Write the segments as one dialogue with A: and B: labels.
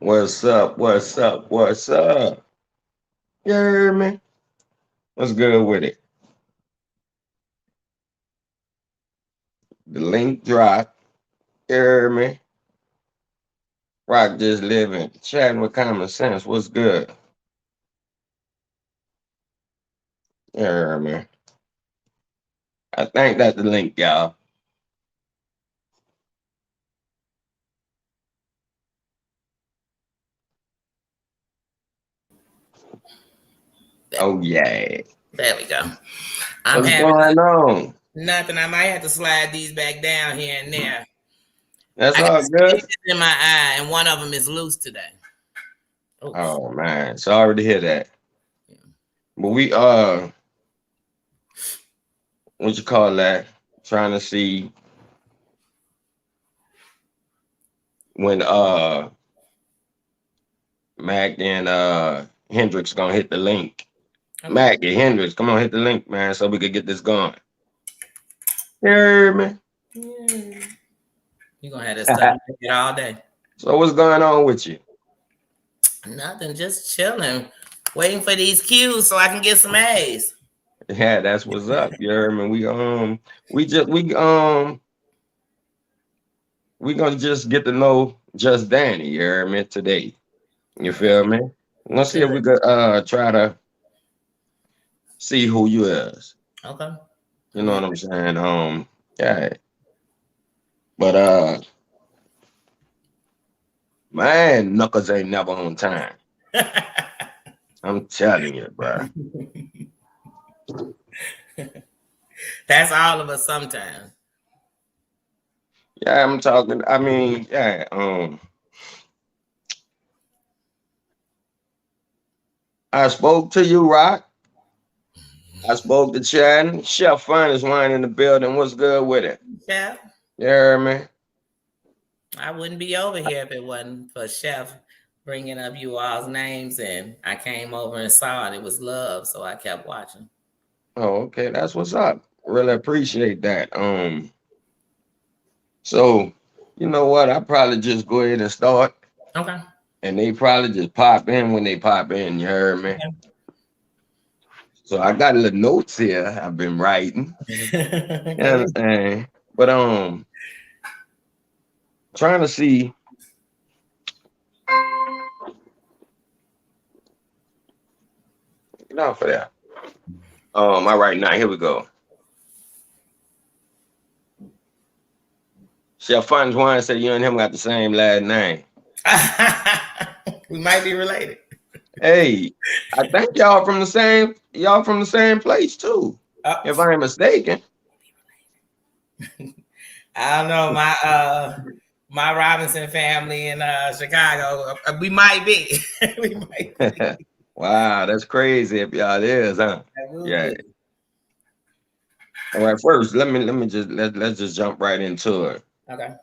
A: What's up? What's up? What's up? You heard me? What's good with it? The link dropped. You heard me? Rock just living, chatting with common sense. What's good? You heard me? I think that's the link, y'all. Oh yeah.
B: There we go. I'm
A: What's
B: having
A: going on?
B: nothing. I might have to slide these back down here and there.
A: That's
B: I got
A: all good.
B: stitches in my eye, and one of them is loose today. Oops.
A: Oh man, sorry to hear that. But we what you call that? Trying to see when Mac and Hendrix gonna hit the link.
B: Okay.
A: Mac and Hendrix, come on, hit the link, man, so we could get this going. You heard me?
B: Yeah. You're gonna have to study it all day.
A: So what's going on with you?
B: Nothing, just chilling, waiting for these cues so I can get some A's.
A: Yeah, that's what's up. You heard me? We gonna just get to know Just Dani, you heard me, today. You feel me? Let's see if we could try to see who you is.
B: Okay.
A: You know what I'm saying? Yeah. But man, Knuckles ain't never on time. I'm telling you, bro.
B: That's all of us sometimes.
A: Yeah, I'm talking. I mean, yeah. I spoke to you, Rock. I spoke to Chad. Chef Finest wine in the building. What's good with it?
B: Yeah.
A: You heard me?
B: I wouldn't be over here if it wasn't for Chef bringing up you all's names, and I came over and saw it. It was love, so I kept watching.
A: Oh, okay. That's what's up. Really appreciate that. So you know what? I probably just go ahead and start.
B: Okay.
A: And they probably just pop in when they pop in. You heard me?
B: Okay.
A: So I got little notes here I've been writing. You understand? But trying to see. Get off of that. All right, now here we go. Chef Funds One said you and him got the same last name.
B: We might be related.
A: Hey, I think y'all from the same place too. If I ain't mistaken.
B: I don't know. My Robinson family in Chicago. We might be. We might be.
A: Wow, that's crazy if y'all is, huh? Yeah. All right, first let's just jump right into it.
B: Okay.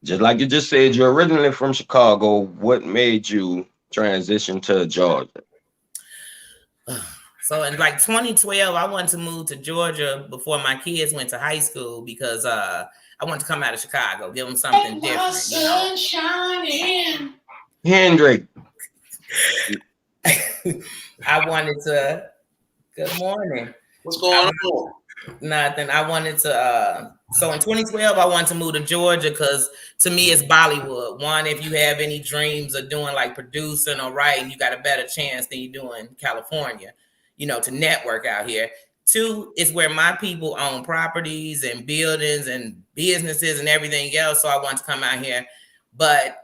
A: Just like you just said, you're originally from Chicago. What made you transition to Georgia?
B: So in like 2012, I wanted to move to Georgia before my kids went to high school because I wanted to come out of Chicago, give them something different.
A: Sunshine Hendrick.
B: I wanted to. Good morning.
C: What's going on?
B: Nothing. I wanted to. So in 2012, I wanted to move to Georgia because to me it's Bollywood. One, if you have any dreams of doing like producing or writing, you got a better chance than you do in California, to network out here. Two, is where my people own properties and buildings and businesses and everything else. So I wanted to come out here. But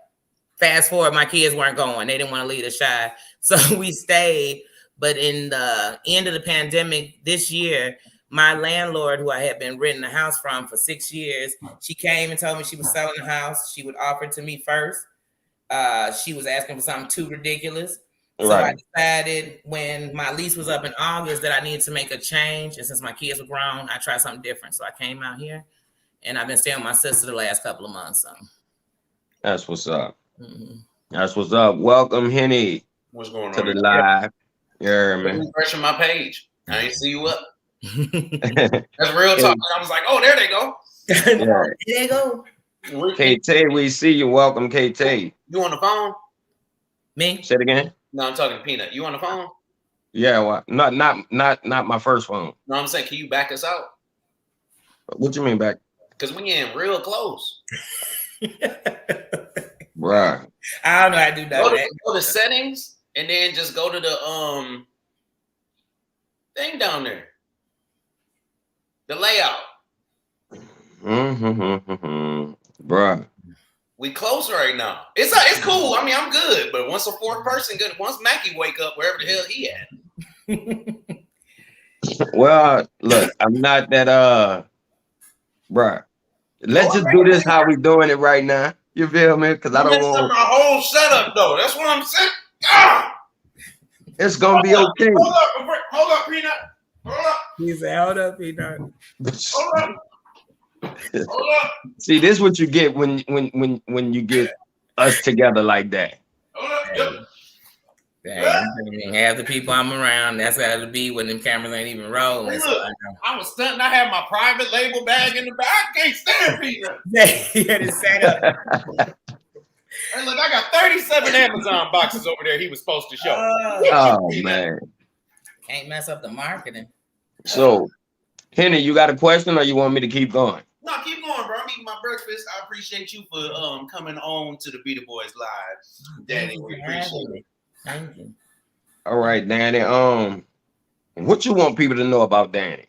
B: fast forward, my kids weren't going. They didn't want to leave the shy. So we stayed. But in the end of the pandemic this year, my landlord, who I had been renting a house from for 6 years, she came and told me she was selling the house. She would offer it to me first. She was asking for something too ridiculous. So right. I decided when my lease was up in August that I needed to make a change. And since my kids were grown, I tried something different. So I came out here and I've been staying with my sister the last couple of months. So
A: that's what's up. Mm-hmm. That's what's up. Welcome, Henny.
C: What's going on
A: to the live? Yeah, man.
C: Refreshing my page. I ain't see you up. That's real talk. I was like, oh, there they go.
B: Yeah. There they go.
A: KT, we see you. Welcome, KT.
C: You on the phone?
B: Me?
A: Say it again.
C: No, I'm talking to Peanut. You on the phone?
A: Yeah, well, not my first phone.
C: No, I'm saying, can you back us out?
A: What you mean back?
C: Because we in real close.
A: Bruh.
B: I don't know how to do that.
C: Go to settings and then just go to the thing down there. The layout.
A: Bruh.
C: We close right now. It's cool. I mean, I'm good. But once a fourth person good, once Mackie wake up wherever the hell he at.
A: Well, look, I'm not that bruh. Let's just do this how we doing it right now. You feel me? Because I don't want
C: my whole setup though. That's what I'm saying. Ah!
A: It's gonna be okay.
C: Hold up, Peanut. Hold up.
B: He said, hold up, Peanut.
C: Hold up. Hold up.
A: See, this is what you get when you get us together like that.
C: Hold up.
B: Dang, half the people I'm around, that's how it'll be when them cameras ain't even rolling.
C: Hey,
B: So
C: look, I was stunting. I had my private label bag in the back. I can't stand Peanut.
B: he had it set up.
C: Hey, look, I got 37 Amazon boxes over there he was supposed to show.
A: Oh, man.
B: Can't mess up the marketing.
A: So, Henny, you got a question or you want me to keep going?
C: No, keep going, bro. I'm eating my breakfast. I appreciate you for coming on to the Be the Boys Live. Daddy, we appreciate it.
B: Thank you.
A: All right, Danny. What you want people to know about Danny?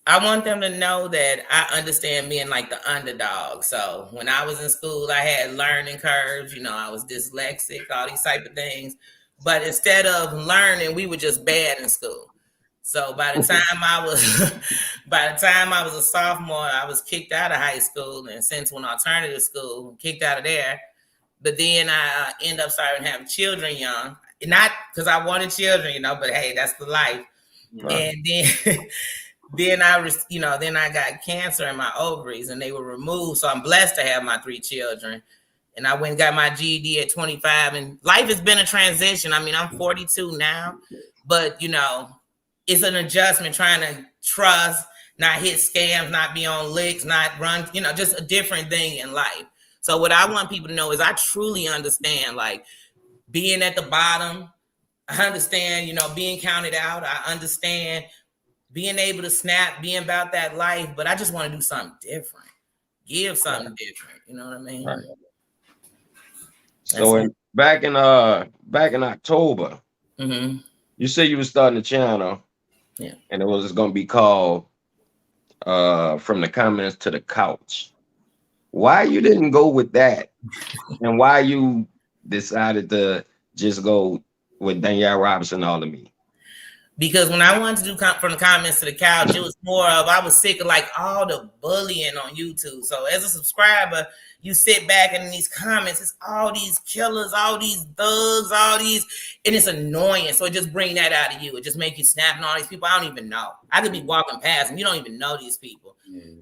B: I want them to know that I understand being like the underdog. So when I was in school, I had learning curves. You know, I was dyslexic, all these type of things. But instead of learning, we were just bad in school. So by the time I was a sophomore, I was kicked out of high school and sent to an alternative school, kicked out of there. But then I end up starting to have children young, not because I wanted children, you know. But hey, that's the life. Right. And then I got cancer in my ovaries, and they were removed. So I'm blessed to have my 3 children. And I went and got my GED at 25, and life has been a transition. I mean, I'm 42 now, but you know, it's an adjustment trying to trust, not hit scams, not be on licks, not run, you know, just a different thing in life. So what I want people to know is I truly understand, like, being at the bottom. I understand, you know, being counted out. I understand being able to snap, being about that life, but I just want to do something different. Give something different. You know what I mean?
A: Right. So back in October, you said you were starting a channel.
B: Yeah.
A: And it was going to be called From the Comments to the Couch. Why you didn't go with that? And why you decided to just go with Danielle Robinson, all of me?
B: Because when I wanted to do From the Comments to the Couch, it was more of, I was sick of like all the bullying on YouTube. So as a subscriber, you sit back and in these comments, it's all these killers, all these thugs, all these, and it's annoying. So it just bring that out of you. It just make you snap and all these people I don't even know. I could be walking past and you don't even know these people.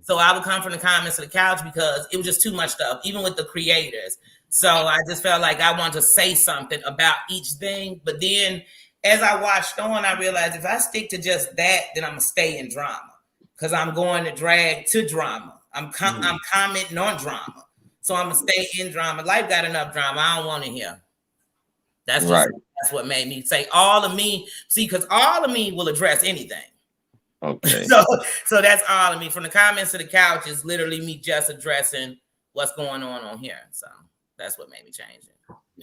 B: So I would come from the comments to the couch because it was just too much stuff, even with the creators. So I just felt like I wanted to say something about each thing. But then as I watched on, I realized if I stick to just that, then I'm going to stay in drama because I'm going to drag to drama. I'm commenting on drama. So I'm going to stay in drama. Life got enough drama. I don't want to hear. That's just, right. That's what made me say all of me. See, because all of me will address anything.
A: Okay.
B: So that's all of me. From the comments to the couch is literally me just addressing what's going on here. So that's what made me change it.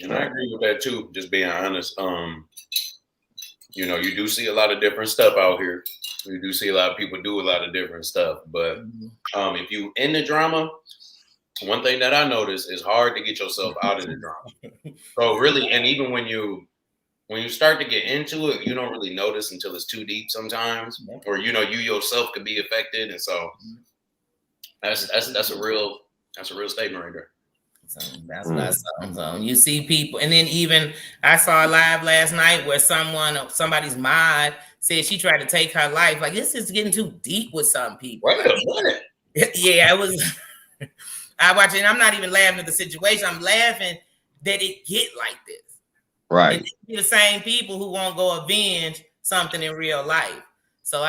C: And I agree with that too. Just being honest. You know, you do see a lot of different stuff out here. You do see a lot of people do a lot of different stuff. But if you in the drama, one thing that I noticed is hard to get yourself out of the drama. So really, and even when you start to get into it, you don't really notice until it's too deep sometimes, or you know, you yourself could be affected. And so that's a real statement right there.
B: So that's what I saw. So you see people, and then even I saw a live last night where somebody's mod said she tried to take her life. Like, this is getting too deep with some people.
C: Wait a minute.
B: Yeah, it was. I watch it, and I'm not even laughing at the situation. I'm laughing that it get like this.
A: Right.
B: And it's the same people who won't go avenge something in real life. So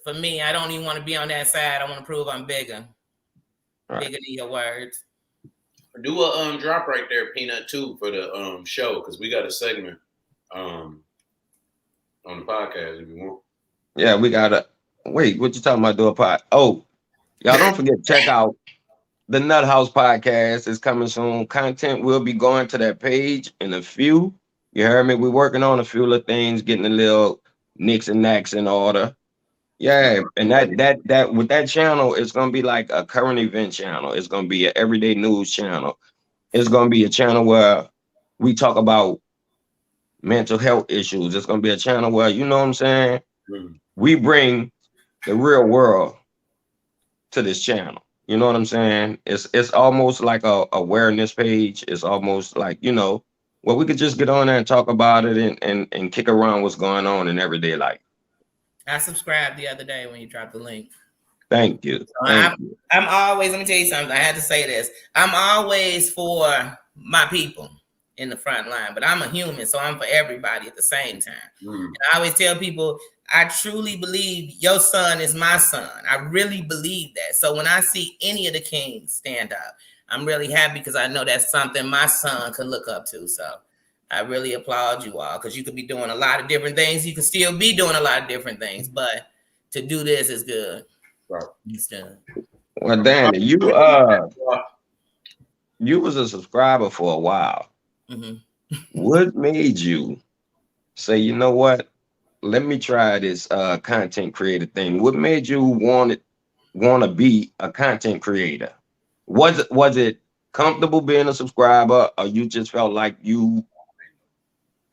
B: for me, I don't even want to be on that side. I want to prove I'm bigger. Right. Bigger than your words.
C: Do a drop right there, Peanut, too, for the show, because we got a segment on the podcast if you want.
A: Yeah, we gotta wait. What you talking about? Do a pod? Oh, y'all don't forget to check out the Nut House podcast. Is coming soon. Content will be going to that page in a few. You heard me? We're working on a few little things, getting a little nicks and knacks in order. Yeah, and that with that channel, it's gonna be like a current event channel. It's gonna be an everyday news channel. It's gonna be a channel where we talk about mental health issues. It's gonna be a channel where, you know what I'm saying, we bring the real world to this channel. You know what I'm saying? It's almost like a awareness page. It's almost like, you know, where we could just get on there and talk about it and kick around what's going on in everyday life.
B: I subscribed the other day when you dropped the link.
A: Thank you. Thank you.
B: I'm always, let me tell you something. I had to say this. I'm always for my people in the front line, but I'm a human, so I'm for everybody at the same time. And I always tell people, I truly believe your son is my son. I really believe that. So when I see any of the kings stand up, I'm really happy because I know that's something my son can look up to. So I really applaud you all because you could be doing a lot of different things. You can still be doing a lot of different things, but to do this is good.
C: Right.
A: Well, Danny, you was a subscriber for a while. What made you say, you know what? Let me try this content creator thing. What made you want to be a content creator? Was it comfortable being a subscriber, or you just felt like you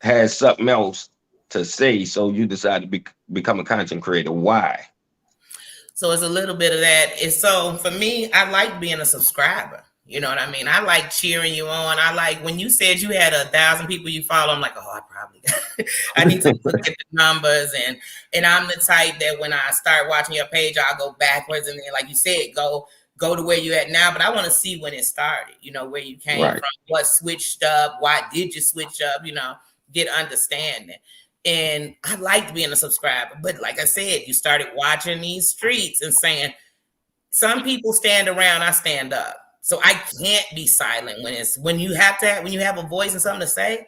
A: had something else to say, so you decided to become a content creator? Why?
B: So it's a little bit of that. So for me, I like being a subscriber. You know what I mean? I like cheering you on. I like when you said you had 1,000 people you follow. I'm like, oh, I probably I need to look at the numbers. And I'm the type that when I start watching your page, I'll go backwards. And then, like you said, go to where you're at now. But I want to see when it started, you know, where you came from, what switched up, why did you switch up, you know, get understanding. And I liked being a subscriber. But like I said, you started watching these streets and saying, some people stand around, I stand up. So I can't be silent when you have a voice and something to say,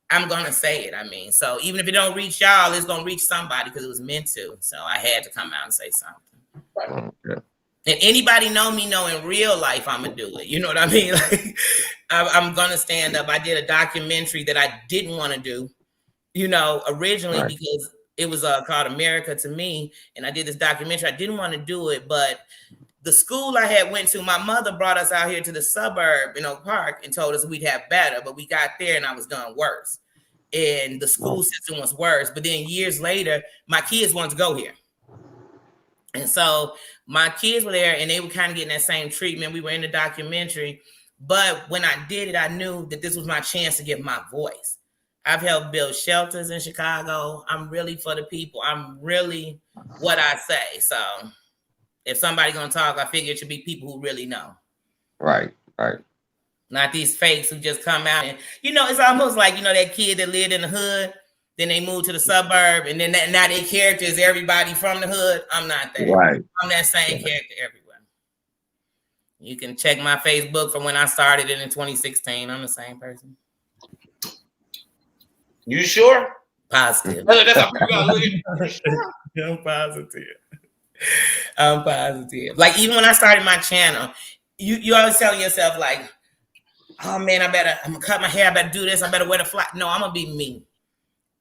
B: I'm gonna say it. I mean, so even if it don't reach y'all, it's gonna reach somebody because it was meant to. So I had to come out and say something.
A: Okay.
B: And anybody know in real life, I'm gonna do it. You know what I mean? Like I'm gonna stand up. I did a documentary that I didn't want to do, you know, originally because it was called America to Me, and I did this documentary. I didn't want to do it, but the school I had went to, my mother brought us out here to the suburb in Oak Park and told us we'd have better, but we got there and I was done worse. And the school system was worse. But then years later, my kids wanted to go here. And so my kids were there and they were kind of getting that same treatment. We were in the documentary. But when I did it, I knew that this was my chance to get my voice. I've helped build shelters in Chicago. I'm really for the people. I'm really what I say. So if somebody's gonna talk, I figure it should be people who really know. Right. Not these fakes who just come out and, you know, it's almost like, you know, that kid that lived in the hood, then they moved to the suburb, and then now their character is everybody from the hood. I'm not that.
A: Right.
B: I'm that same character everywhere. You can check my Facebook from when I started it in 2016. I'm the same person.
C: You sure?
B: Positive.
C: That's how people gotta look at you.
B: I'm positive. I'm positive. Like even when I started my channel, you always tell yourself like, oh man, I'm gonna cut my hair, I better do this, I better wear the flat. No, I'm gonna be me.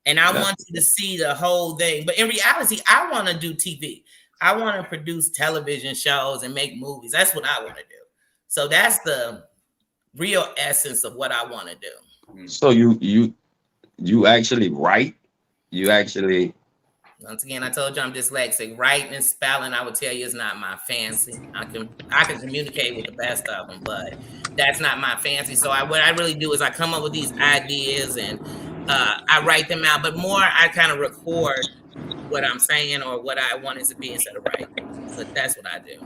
B: And I want you to see the whole thing. But in reality, I want to do TV. I want to produce television shows and make movies. That's what I want to do. So that's the real essence of what I want to do.
A: So you actually write? You actually...
B: Once again, I told you I'm dyslexic. Writing and spelling, I would tell you, is not my fancy. I can communicate with the best of them, but that's not my fancy. So what I really do is I come up with these ideas and I write them out, but more I kind of record what I'm saying or what I want it to be instead of writing. So that's what I do.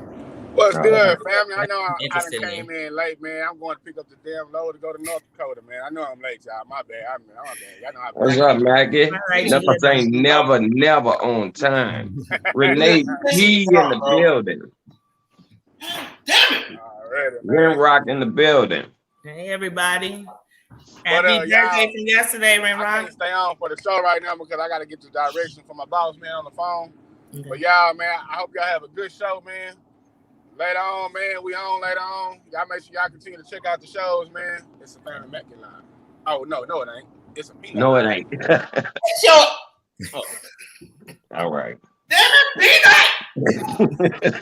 D: What's good, family? I know I came in late, man. I'm going to pick up the damn load to go to North Dakota, man. I know I'm late, y'all. My bad. I'm bad. Y'all know
A: what's up, Maggie? Never say never on time. Renee G in the building.
C: Damn it!
D: Already,
A: Ren Rock in the building.
B: Hey, everybody.
D: But,
B: Happy birthday
D: y'all,
B: from yesterday, Ren
D: I
B: Rock.
D: can't stay on for the show right now because I got to get the direction from my boss, man, on the phone.
B: Okay.
D: But, y'all, man, I hope y'all have a good show, man. Later on, man. We on later on. Y'all make sure y'all continue to check out the shows, man. It's a family Mackin line. Oh, no, it ain't. It's a peanut
A: No, it
D: line.
A: ain't.
C: Sure.
A: Oh. All right.
C: Damn it,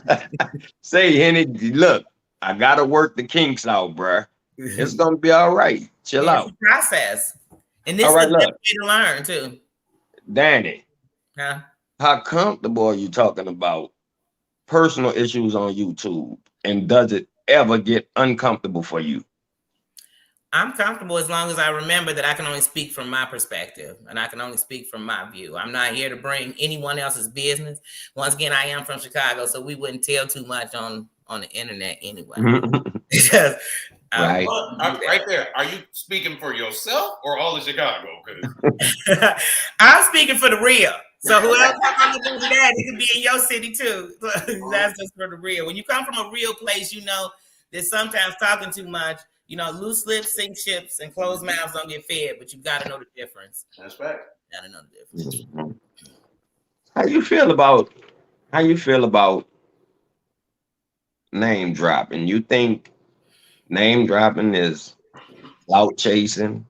C: peanut.
A: Say, Henny, look, I gotta work the kinks out, bruh. It's gonna be all right. Chill out.
B: It's a process. And this
A: All right,
B: is a good
A: look.
B: way to learn, too.
A: Danny,
B: Huh?
A: how comfortable are you talking about personal issues on YouTube? And does it ever get uncomfortable for you?
B: I'm comfortable as long as I remember that I can only speak from my perspective and I can only speak from my view. I'm not here to bring anyone else's business. Once again, I am from Chicago, so we wouldn't tell too much on the internet anyway. Because
A: right.
C: Right there. Are you speaking for yourself or all of Chicago?
B: I'm speaking for the real. So whoever I'm going to do that, it could be in your city too. That's just for the real. When you come from a real place, you know that sometimes talking too much, you know, loose lips sink ships and closed mouths don't get fed, but you got to know the difference.
C: That's right.
B: Got to know the difference.
A: How you feel about name dropping? You think name dropping is clout chasing?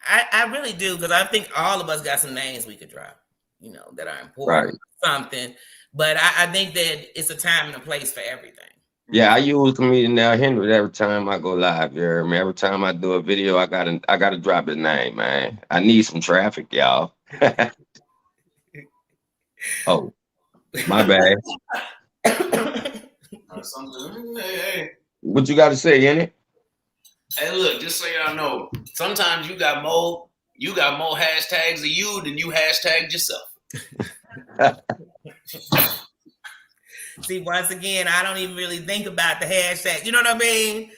B: I really do, because I think all of us got some names we could drop, you know, that are important,
A: Right.
B: something. But I think that it's a time and a place for everything.
A: Yeah, I use comedian Now Henry every time I go live. You hear me? Every time I do a video, I gotta drop his name, man. I need some traffic, y'all. Oh, my bad.
C: Hey.
A: What you got to say, in it?
C: Hey, look, just so y'all know, sometimes you got more hashtags of you than you hashtagged yourself.
B: See, once again, I don't even really think about the hashtag. You know what I mean?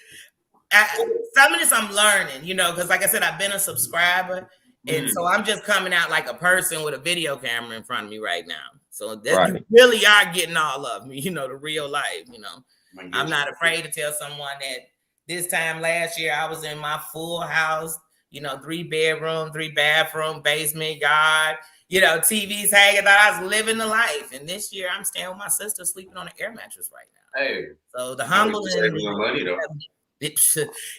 B: Some of this I'm learning, you know, because like I said, I've been a subscriber. And so I'm just coming out like a person with a video camera in front of me right now. So that you really are getting all of me, you know, the real life, you know. I'm not afraid to tell someone that this time last year I was in my full house, you know, 3 bedroom, 3 bathroom, basement, yard, you know, TVs hanging. I was living the life. And this year I'm staying with my sister, sleeping on an air mattress right now.
C: Hey.
B: So the humble
C: saving your money though.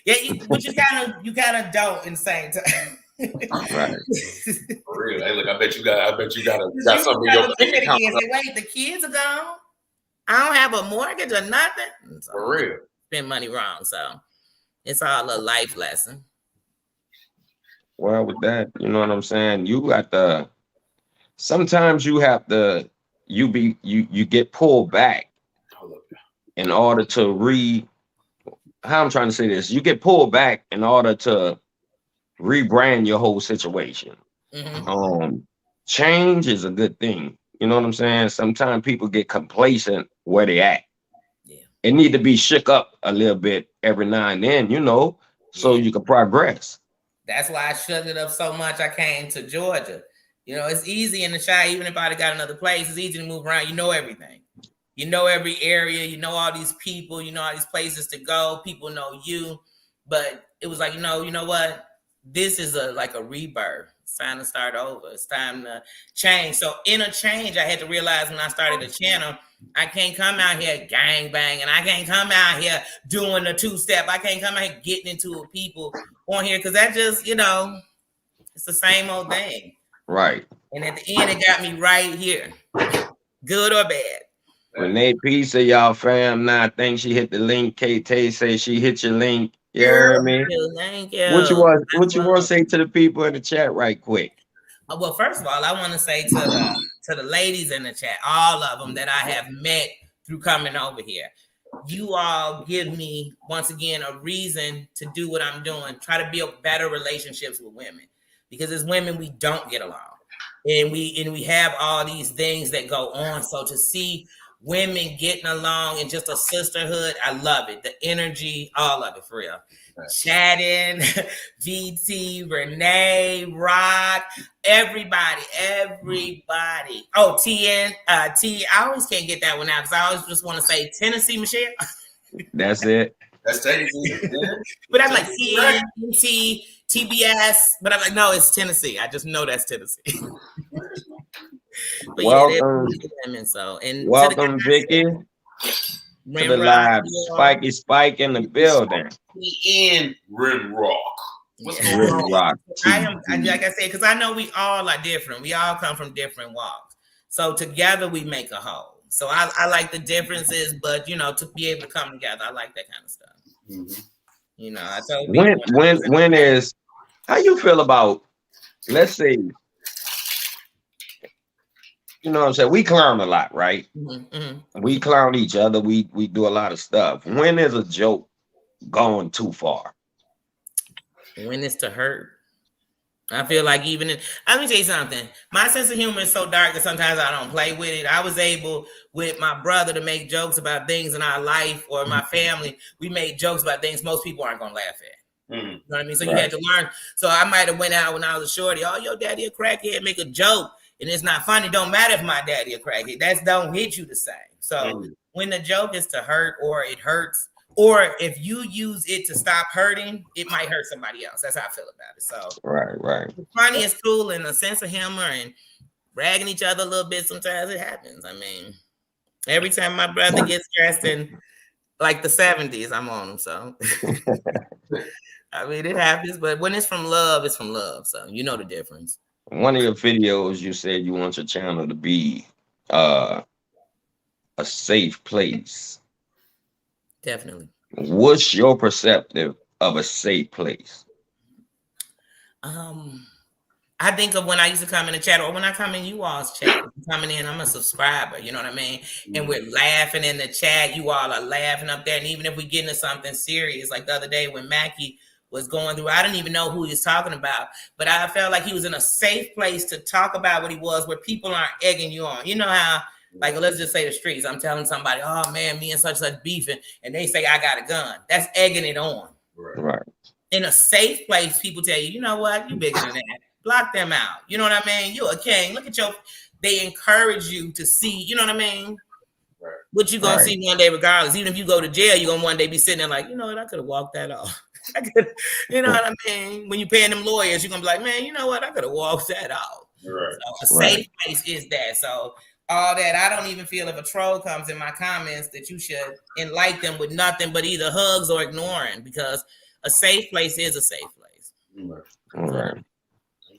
B: Yeah, but you kind of don't in the same time.
A: Right.
C: For real. Hey, look, I bet you got something in your bank account.
B: Wait, the kids are gone. I don't have a mortgage or nothing. So
C: for real.
B: Spend money wrong. So it's all a life lesson.
A: Well, with that, you know what I'm saying? You got the sometimes you have to you get pulled back in order to how I'm trying to say this. You get pulled back in order to rebrand your whole situation. Change is a good thing. You know what I'm saying? Sometimes people get complacent where they at. Yeah. It need to be shook up a little bit every now and then, you know, so you can progress.
B: That's why I shut it up so much. I came to Georgia. You know, it's easy in the Chi, even if I'd got another place, it's easy to move around. You know everything. You know every area. You know all these people. You know all these places to go. People know you. But it was like, you know what? This is like a rebirth. It's time to start over. It's time to change. So in a change, I had to realize when I started the channel, I can't come out here gang bang, and I can't come out here doing the 2-step. I can't come out here getting into it people on here, because that just, you know, it's the same old thing.
A: Right.
B: And at the end, it got me right here. Good or bad.
A: Renee P say, y'all fam, now I think she hit the link. K-Tay say she hit your link. You heard me?
B: Thank you.
A: What you want to say to the people in the chat right quick?
B: Well, first of all, I want to say to the ladies in the chat, all of them that I have met through coming over here. You all give me, once again, a reason to do what I'm doing, try to build better relationships with women. Because as women, we don't get along. And we have all these things that go on. So to see women getting along and just a sisterhood, I love it. The energy, all of it, for real. Right. Shannon, VT, Renee, Rock, everybody. Oh, TN, T. I always can't get that one out because I always just want to say Tennessee Michelle.
A: That's it.
C: That's Tennessee.
B: But I'm like CNT, TBS, but I'm like, no, it's Tennessee. I just know that's Tennessee. But
A: Welcome,
B: women, so and
A: welcome, Vicky, to the live. Spiky Spike in the building.
C: We in Rim Rock. What's going
A: Rim
C: on?
A: Rock.
B: I am, like I said, because I know we all are different. We all come from different walks. So together we make a whole. So I like the differences, but to be able to come together, I like that kind of stuff. Mm-hmm. I told
A: when is how you feel about, let's say, what I'm saying? We clown a lot, right? Mm-hmm. We clown each other. We do a lot of stuff. When is a joke going too far?
B: When it's to hurt. I feel like let me tell you something. My sense of humor is so dark that sometimes I don't play with it. I was able with my brother to make jokes about things in our life or my family. We made jokes about things most people aren't going to laugh at. Mm-hmm. You know what I mean? So you had to learn. So I might have went out when I was a shorty. Oh, your daddy a crackhead, make a joke. And it's not funny. Don't matter if my daddy a crackhead. That don't hit you the same. So when the joke is to hurt or it hurts, or if you use it to stop hurting, it might hurt somebody else. That's how I feel about it. So
A: right.
B: Funny is cool and a sense of humor and ragging each other a little bit. Sometimes it happens. I mean, every time my brother gets dressed in like the 70s, I'm on him. So I mean, it happens. But when it's from love, it's from love. So you know the difference.
A: One of your videos, you said you want your channel to be a safe place.
B: Definitely.
A: What's your perspective of a safe place?
B: I think of when I used to come in the chat or when I come in you all's chat. Coming in, I'm a subscriber, you know what I mean? And we're laughing in the chat. You all are laughing up there. And even if we get into something serious, like the other day when Mackie was going through, I didn't even know who he was talking about, but I felt like he was in a safe place to talk about what he was, where people aren't egging you on. You know how, like, let's just say the streets. I'm telling somebody, oh man, me and such beefing, and they say I got a gun. That's egging it on.
A: Right.
B: In a safe place, people tell you, you know what, you bigger than that. Block them out. You know what I mean? You're a king. Look at they encourage you to see, you know what I mean? Right. What you gonna see one day regardless. Even if you go to jail, you're gonna one day be sitting there like, you know what, I could have walked that off. You know what I mean? When you're paying them lawyers, you're gonna be like, man, you know what, I could have walked that off. Right. So a safe place is that. So all that, I don't even feel if a troll comes in my comments that you should enlighten them with nothing but either hugs or ignoring, because a safe place is a safe place.
A: All right.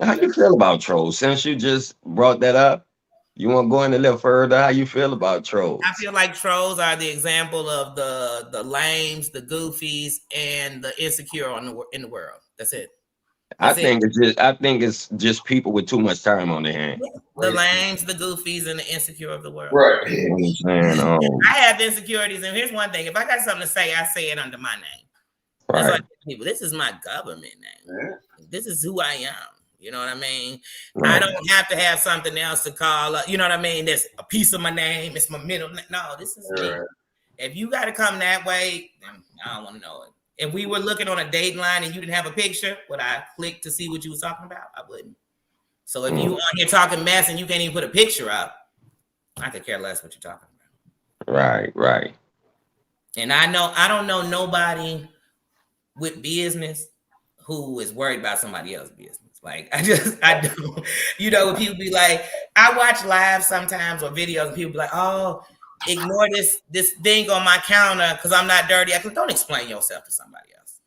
A: How you feel about trolls? Since you just brought that up, you want to go in a little further? How you feel about trolls?
B: I feel like trolls are the example of the lames, the goofies, and the insecure in the world. That's it.
A: I think it's just people with too much time on their hands.
B: The lames, the goofies, and the insecure of the world.
A: Right. You know what I'm saying?
B: I have insecurities, and here's one thing: if I got something to say, I say it under my name. Right. That's why people. This is my government name. Yeah. This is who I am. You know what I mean? Right. I don't have to have something else to call up. You know what I mean? There's a piece of my name. It's my middle name. No, this is me. If you got to come that way, I don't want to know it. If we were looking on a date line and you didn't have a picture, would I click to see what you was talking about? I wouldn't. So if you on here talking mess and you can't even put a picture up, I could care less what you're talking about.
A: Right.
B: And I don't know nobody with business who is worried about somebody else's business. Like, I don't, when people be like, I watch live sometimes or videos and people be like, oh, ignore this thing on my counter because I'm not dirty. Don't explain yourself to somebody else.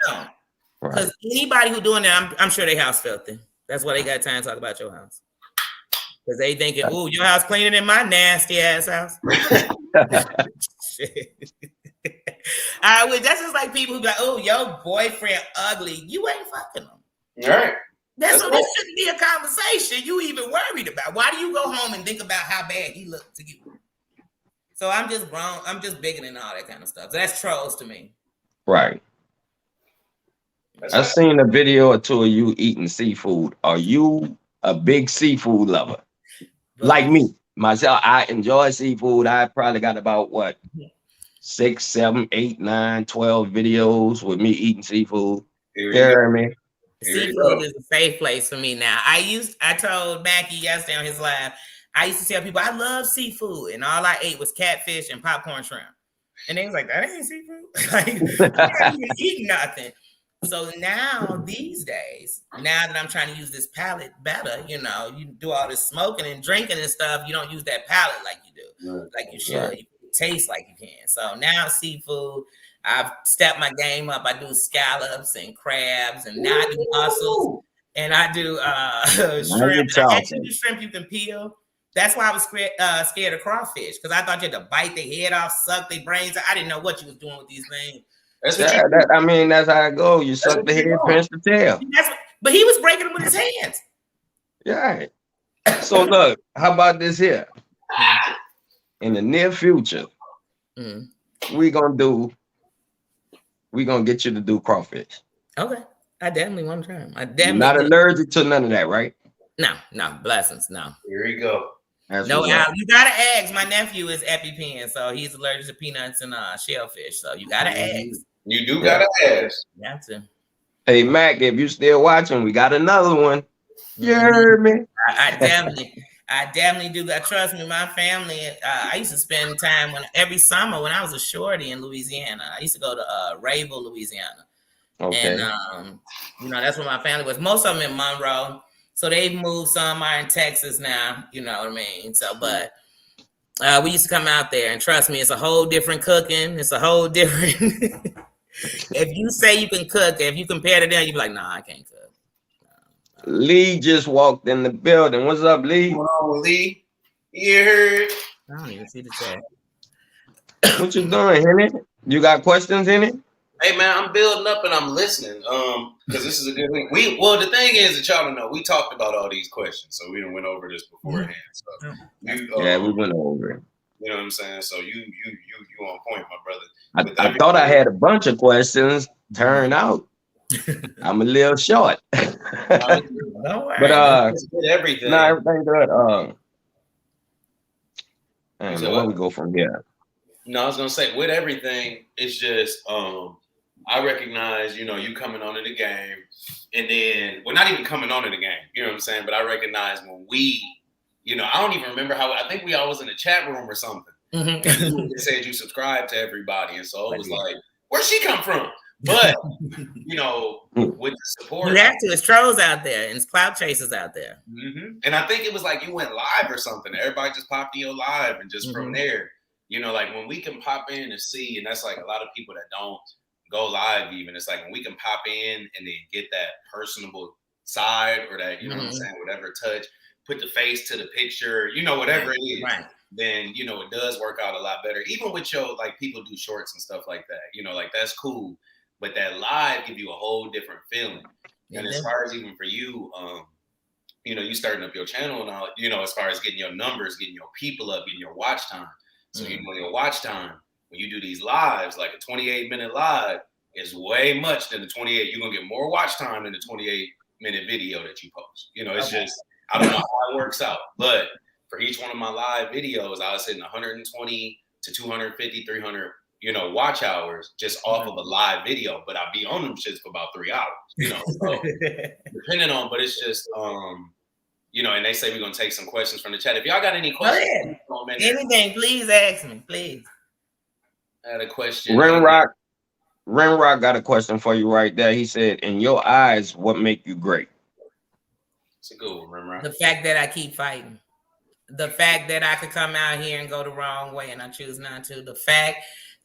B: Don't. Because anybody who doing that, I'm sure their house filthy. That's why they got time to talk about your house. Because they thinking, oh, your house cleaner than my nasty ass house. Shit. That's just like people who be like, oh, your boyfriend ugly. You ain't fucking them.
C: All right.
B: This shouldn't be a conversation you even worried about. Why do you go home and think about how bad he looked to you? So I'm just wrong. I'm just bigger than all that kind of stuff. So that's trolls to me.
A: Right. I've seen a video or two of you eating seafood. Are you a big seafood lover? Like me. Myself, I enjoy seafood. I probably got about 6, 7, 8, 9, 12 videos with me eating seafood. Hear me?
B: Seafood is a safe place for me now. I told Mackie yesterday on his live, I used to tell people I love seafood, and all I ate was catfish and popcorn shrimp. And they was like, that ain't seafood. Like, I can't even eat nothing. So now these days, now that I'm trying to use this palate better, you know, you do all this smoking and drinking and stuff, you don't use that palate like you do, like you should.
A: Right.
B: You taste like you can. So now seafood, I've stepped my game up. I do scallops and crabs, and now I do mussels, and I do shrimp. I actually do shrimp you can peel. That's why I was scared of crawfish, because I thought you had to bite their head off, suck their brains out. I didn't know what you was doing with these things.
A: That's how it goes. You suck the head, pinch the tail.
B: But he was breaking them with his hands.
A: Yeah. So look, how about this here? In the near future, we're gonna get you to do crawfish.
B: Okay. I definitely want to try them.
A: You're not allergic to none of that, right?
B: No, blessings, no.
C: Here you go.
B: No, you gotta ask. My nephew is EpiPen, so he's allergic to peanuts and shellfish. So you gotta ask.
C: You do gotta ask.
B: Got to.
A: Hey Mac, if you still watching, we got another one. You heard me?
B: I definitely do. Trust me, my family. I used to spend time every summer when I was a shorty in Louisiana. I used to go to Rayville, Louisiana.
A: Okay.
B: And you know, that's where my family was. Most of them in Monroe. So they've moved. Some are in Texas now, you know what I mean? So, but we used to come out there, and trust me, it's a whole different cooking. It's a whole different. If you say you can cook, if you compare to them, you'd be like, nah, I can't cook.
A: Lee just walked in the building. What's up, Lee?
C: What's on, Lee? You heard?
B: I don't even see the chat.
A: What you doing, Henry? You got questions in it?
C: Hey man, I'm building up and I'm listening. Because this is a good thing. The thing is that y'all don't know, we talked about all these questions, so we done went over this beforehand. So
A: we went over it.
C: You know what I'm saying? So you on point, my brother.
A: I thought I had a bunch of questions. Turn out I'm a little short. But
C: everything.
A: No, everything good. Where we go from here?
C: No, I was gonna say with everything, it's just I recognize, you know, you coming onto the game, and then not even coming onto the game, you know what I'm saying? But I recognize when we, you know, I don't even remember I think we all was in a chat room or something. Mm-hmm. It said you subscribe to everybody, and so it was like, where'd she come from? But you know, with the support,
B: you have to. It's trolls out there and it's cloud chasers out there.
C: Mm-hmm. And I think it was like you went live or something. Everybody just popped in your live, and just from there, you know, like when we can pop in and see, and that's like a lot of people that don't go live even. It's like when we can pop in and then get that personable side, or that, you know what I'm saying, whatever touch, put the face to the picture, you know, whatever it is.
B: Right. Then,
C: you know, it does work out a lot better. Even with your, like, people do shorts and stuff like that, you know, like that's cool. But that live give you a whole different feeling. And as far as even for you, you know, you starting up your channel and all, you know, as far as getting your numbers, getting your people up, getting your watch time. So you know, your watch time, when you do these lives, like a 28-minute live is way much than the 28. You're going to get more watch time than the 28-minute video that you post. You know, it's just, I don't know how it works out. But for each one of my live videos, I was hitting 120 to 250, 300, you know, watch hours just off of a live video. But I'll be on them shits for about 3 hours, you know. So depending on, but it's just, you know, and they say we're going to take some questions from the chat. If y'all got any questions,
B: anything, please ask me, please.
C: I had a question.
A: Renrock got a question for you right there. He said, in your eyes, what make you great?
C: It's a good one, Renrock.
B: The fact that I keep fighting. The fact that I could come out here and go the wrong way and I choose not to. The fact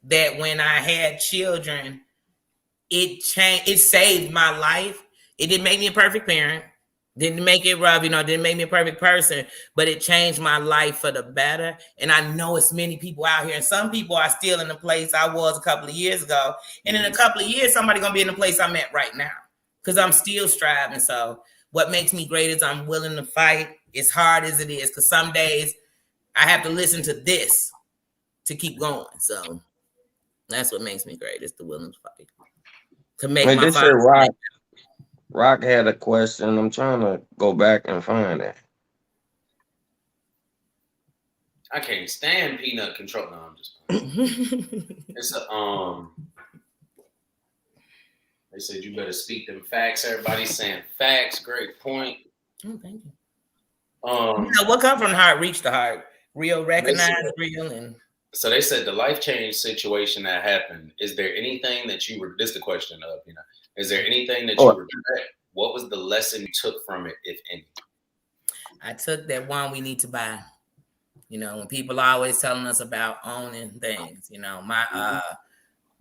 B: that when I had children, it saved my life. It didn't make me a perfect parent. Didn't make it rough, you know, didn't make me a perfect person, but it changed my life for the better. And I know it's many people out here, and some people are still in the place I was a couple of years ago. And in a couple of years, somebody's going to be in the place I'm at right now because I'm still striving. So what makes me great is I'm willing to fight as hard as it is, because some days I have to listen to this to keep going. So that's what makes me great, is the willingness to fight. To make my fight.
A: Rock had a question. I'm trying to go back and find it.
C: I can't stand peanut control. No, I'm just it's a they said you better speak them facts. Everybody's saying facts. Great point.
B: Oh, thank you. You know, what come from the heart reach the heart. Real, recognize real, and
C: So they said the life change situation that happened. Is there anything that you were? This is the question of Is there anything that you regret? What was the lesson you took from it, if any?
B: I took that one we need to buy. When people are always telling us about owning things, my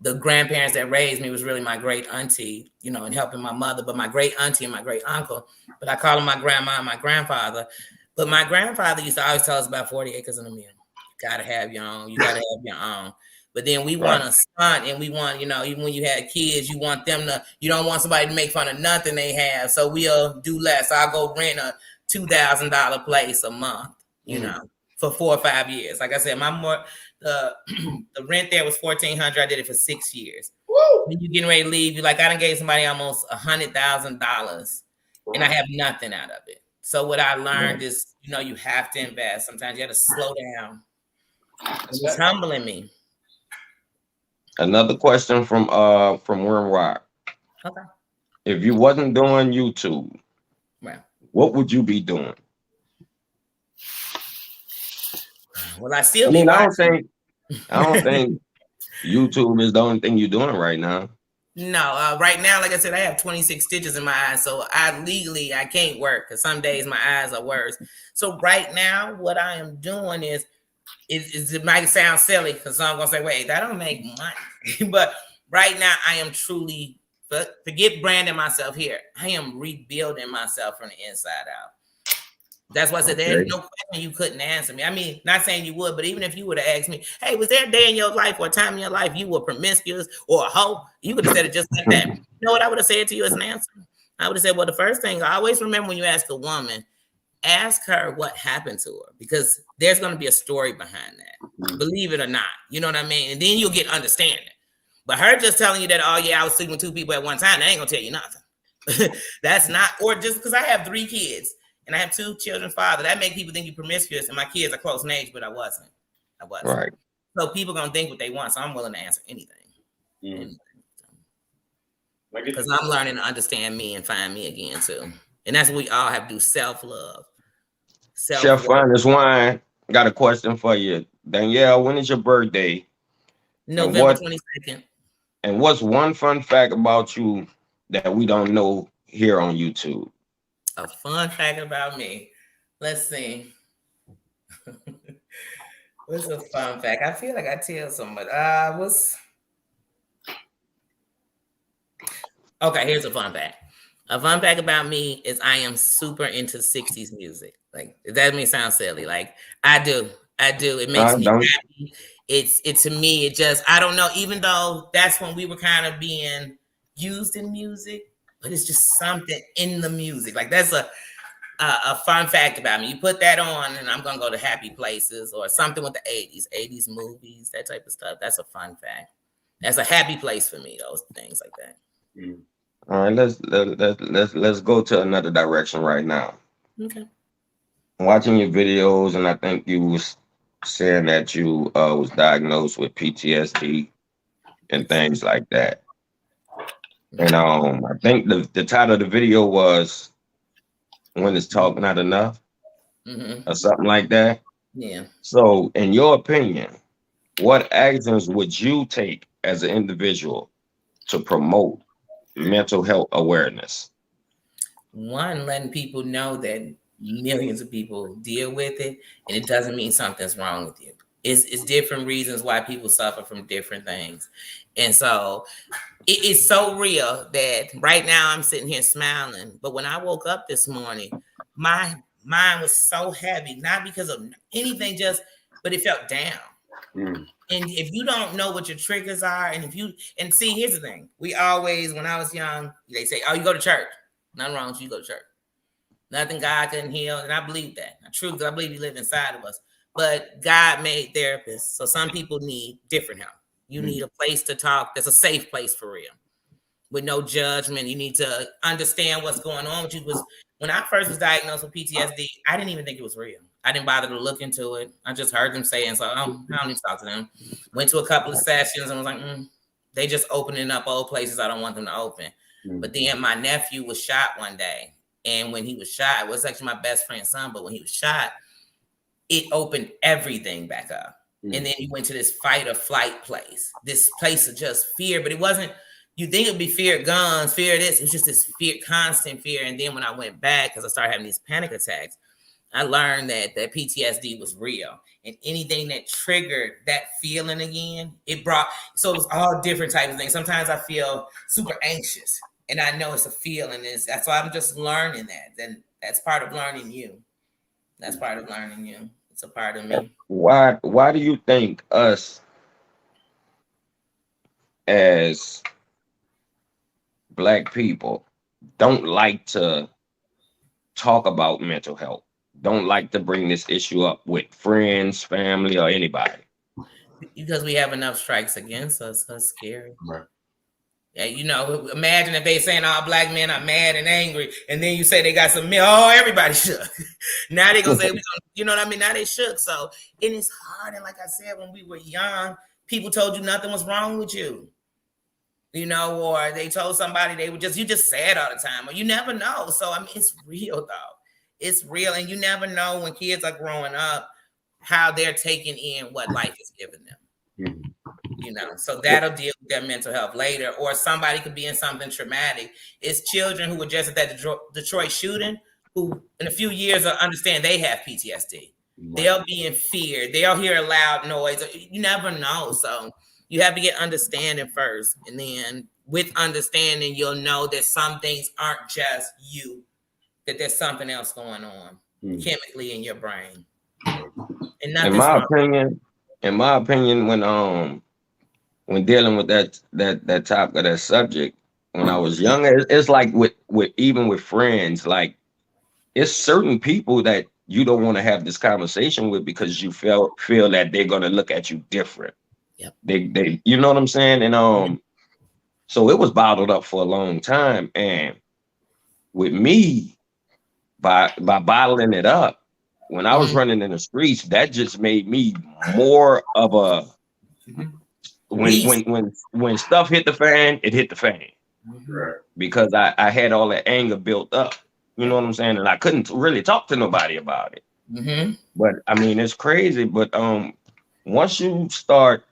B: the grandparents that raised me was really my great auntie, and helping my mother, but my great auntie and my great uncle. But I call them my grandma and my grandfather. But my grandfather used to always tell us about 40 acres and a mule. You gotta have your own. You gotta have your own. But then we want a son, and we want, even when you had kids, you want them to. You don't want somebody to make fun of nothing they have. So we'll do less. I'll go rent a $2,000 place a month. For 4 or 5 years. Like I said, the rent there was $1,400. I did it for 6 years. Woo! When you getting ready to leave, you're like, I done gave somebody almost $100,000, and I have nothing out of it. So what I learned is, you have to invest. Sometimes you have to slow down. It's humbling me.
A: Another question from Worm Rock.
B: Okay.
A: If you wasn't doing YouTube, what would you be doing?
B: Well, I still.
A: I don't think YouTube is the only thing you're doing right now.
B: No, right now, like I said, I have 26 stitches in my eyes, so I can't work because some days my eyes are worse. So right now, what I am doing is it might sound silly because I'm gonna say, wait, that don't make money. But right now, I am truly forget branding myself here. I am rebuilding myself from the inside out. That's why I said there's no question you couldn't answer me. I mean, not saying you would, but even if you would have asked me, hey, was there a day in your life or a time in your life you were promiscuous or a hoe? You could have said it just like that. You know what I would have said to you as an answer? I would have said, well, the first thing, I always remember when you ask a woman, ask her what happened to her, because there's going to be a story behind that. Believe it or not. You know what I mean? And then you'll get understanding. But her just telling you that, oh, yeah, I was sleeping with 2 people at one time, that ain't going to tell you nothing. That's not, or just because I have 3 kids. And I have 2 children's father. That make people think you're promiscuous, and my kids are close in age, but I wasn't.
A: Right.
B: So people gonna think what they want. So I'm willing to answer anything. Because I'm learning to understand me and find me again too. And that's what we all have to do: self-love.
A: Chef Finest Wine got a question for you, Danielle. When is your birthday?
B: November 22nd.
A: And what's one fun fact about you that we don't know here on YouTube?
B: A fun fact about me. Let's see. What's a fun fact? I feel like I tell somebody. Okay, here's a fun fact. A fun fact about me is I am super into 60s music. Like, that may sound silly. Like, I do. It makes me happy. It to me, it just, I don't know, even though that's when we were kind of being used in music, but it's just something in the music. Like, that's a fun fact about me. You put that on and I'm going to go to happy places or something with the 80s movies, that type of stuff. That's a fun fact. That's a happy place for me, those things like that.
A: All right, let's go to another direction right now.
B: Okay.
A: I'm watching your videos, and I think you was saying that you was diagnosed with PTSD and things like that. And I think the title of the video was "When Is Talk Not Enough," or something like that.
B: Yeah.
A: So, in your opinion, what actions would you take as an individual to promote mental health awareness?
B: One, letting people know that millions of people deal with it, and it doesn't mean something's wrong with you. It's different reasons why people suffer from different things. And so it's so real that right now I'm sitting here smiling. But when I woke up this morning, my mind was so heavy, not because of anything, but it felt down. And if you don't know what your triggers are, and see, here's the thing. We always, when I was young, they say, oh, you go to church. Nothing wrong with you go to church. Nothing God couldn't heal. And I believe that. True, because I believe he lived inside of us. But God made therapists. So some people need different help. You need a place to talk that's a safe place for real, with no judgment. You need to understand what's going on with you. When I first was diagnosed with PTSD, I didn't even think it was real. I didn't bother to look into it. I just heard them saying, so I don't need to talk to them. Went to a couple of sessions and was like, they just opening up old places I don't want them to open. But then my nephew was shot one day. And when he was shot, it was actually my best friend's son, but when he was shot, it opened everything back up. And then you went to this fight or flight place, this place of just fear. But it wasn't, you think it'd be fear of guns, fear of this. It was just this fear, constant fear. And then when I went back, because I started having these panic attacks, I learned that PTSD was real. And anything that triggered that feeling again, it was all different types of things. Sometimes I feel super anxious and I know it's a feeling. That's why I'm just learning that. Then that's part of learning you. That's part of learning you. It's a part of me.
A: Why do you think us as Black people don't like to talk about mental health? Don't like to bring this issue up with friends, family, or anybody?
B: Because we have enough strikes against us. That's scary.
C: Right.
B: Yeah, imagine if they saying all Black men are mad and angry, and then you say they got some men. Oh, everybody shook. Now they gonna say, you know what I mean? Now they shook. So it is hard. And like I said, when we were young, people told you nothing was wrong with you. Or they told somebody you just sad all the time, or you never know. So I mean, it's real though. It's real, and you never know when kids are growing up how they're taking in what life is giving them. So that'll deal with their mental health later, or somebody could be in something traumatic. It's children who were just at that Detroit shooting who in a few years will understand they have PTSD. They'll be in fear. They'll hear a loud noise. You never know. So you have to get understanding first. And then with understanding, you'll know that some things aren't just you, that there's something else going on chemically in your brain. And
A: in my opinion, when dealing with that topic of that subject, when I was younger, it's like with even with friends, like it's certain people that you don't want to have this conversation with because you feel that they're gonna look at you different.
B: Yep.
A: They you know what I'm saying? And so it was bottled up for a long time. And with me, by bottling it up, when I was running in the streets, that just made me more of a when stuff hit the fan, it hit the fan.
C: Right.
A: Because I had all that anger built up. You know what I'm saying? And I couldn't really talk to nobody about it. But I mean, it's crazy. But once you start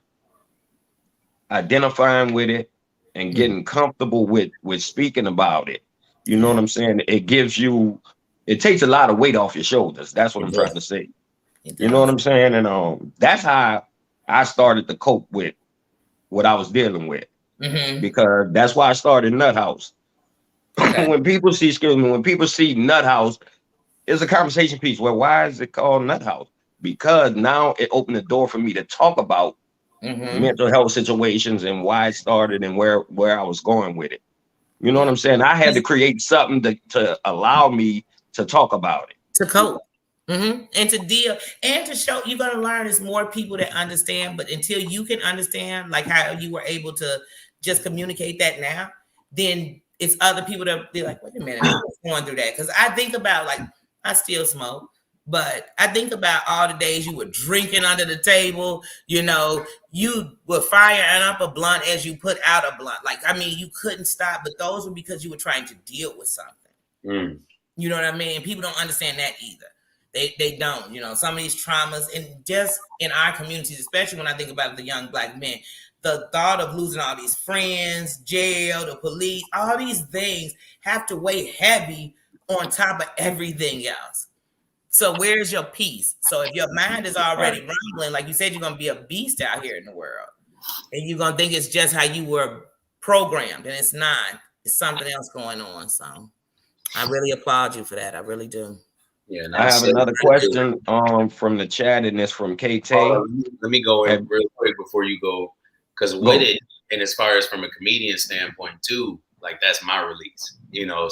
A: identifying with it and getting comfortable with speaking about it, you know what I'm saying? It takes a lot of weight off your shoulders. That's what I'm trying to say. You know what I'm saying? And that's how I started to cope with what I was dealing with. Because that's why I started Nut House. Okay. When people see Nut House, it's a conversation piece. Well, why is it called Nut House? Because now it opened the door for me to talk about mental health situations and why it started and where I was going with it. You know what I'm saying? I had to create something to allow me to talk about it.
B: To cope. And to deal and to show, you're going to learn there's more people that understand, but until you can understand like how you were able to just communicate that now, then it's other people that be like, wait a minute, I'm going through that. Because I think about, like, I still smoke, but I think about all the days you were drinking under the table, you were firing up a blunt as you put out a blunt. Like, I mean, you couldn't stop, but those were because you were trying to deal with something. You know what I mean? People don't understand that either. They don't, some of these traumas, and just in our communities, especially when I think about the young Black men, the thought of losing all these friends, jail, the police, all these things have to weigh heavy on top of everything else. So where's your peace? So if your mind is already rumbling, like you said, you're going to be a beast out here in the world, and you're going to think it's just how you were programmed, and it's not. It's something else going on. So I really applaud you for that. I really do.
C: Yeah,
A: I have another question from the chat, and it's from KT.
C: Let me go in real quick before you go, because with it, and as far as from a comedian standpoint too, like that's my release,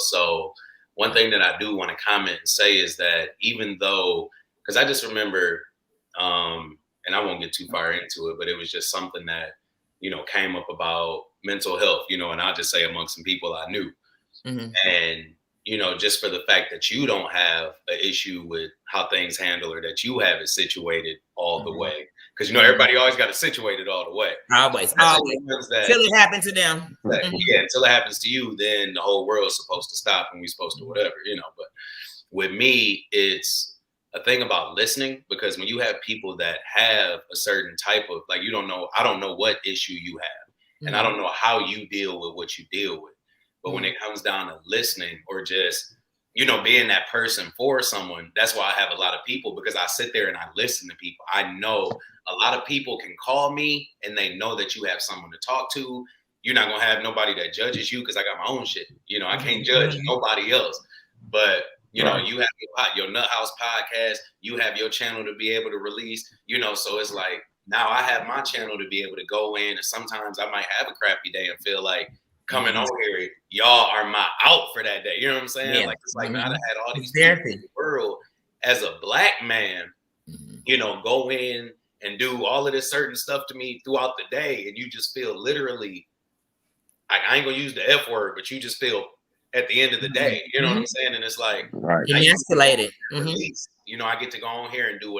C: So one thing that I do want to comment and say is that even though, because I just remember, and I won't get too far into it, but it was just something that came up about mental health, and I'll just say amongst some people I knew, and just for the fact that you don't have an issue with how things handle, or that you have it situated all the way. Because, everybody always got it situated all the way.
B: Always. Until it happens to them.
C: Yeah, until it happens to you, then the whole world's supposed to stop and we're supposed to whatever, But with me, it's a thing about listening, because when you have people that have a certain type of, like, I don't know what issue you have, and I don't know how you deal with what you deal with. But when it comes down to listening, or just, being that person for someone, that's why I have a lot of people, because I sit there and I listen to people. I know a lot of people can call me and they know that you have someone to talk to. You're not going to have nobody that judges you, because I got my own shit. I can't judge nobody else. But, you have your Nut House podcast, you have your channel to be able to release, so it's like, now I have my channel to be able to go in, and sometimes I might have a crappy day and feel like coming over here, y'all are my out for that day. You know what I'm saying?
B: Yeah.
C: Like, it's like, now I had all these people in the world as a Black man, go in and do all of this certain stuff to me throughout the day, and you just feel literally, I ain't gonna use the F word, but you just feel at the end of the day, you know what I'm saying? And it's like,
B: emasculated.
C: I get to go on here and do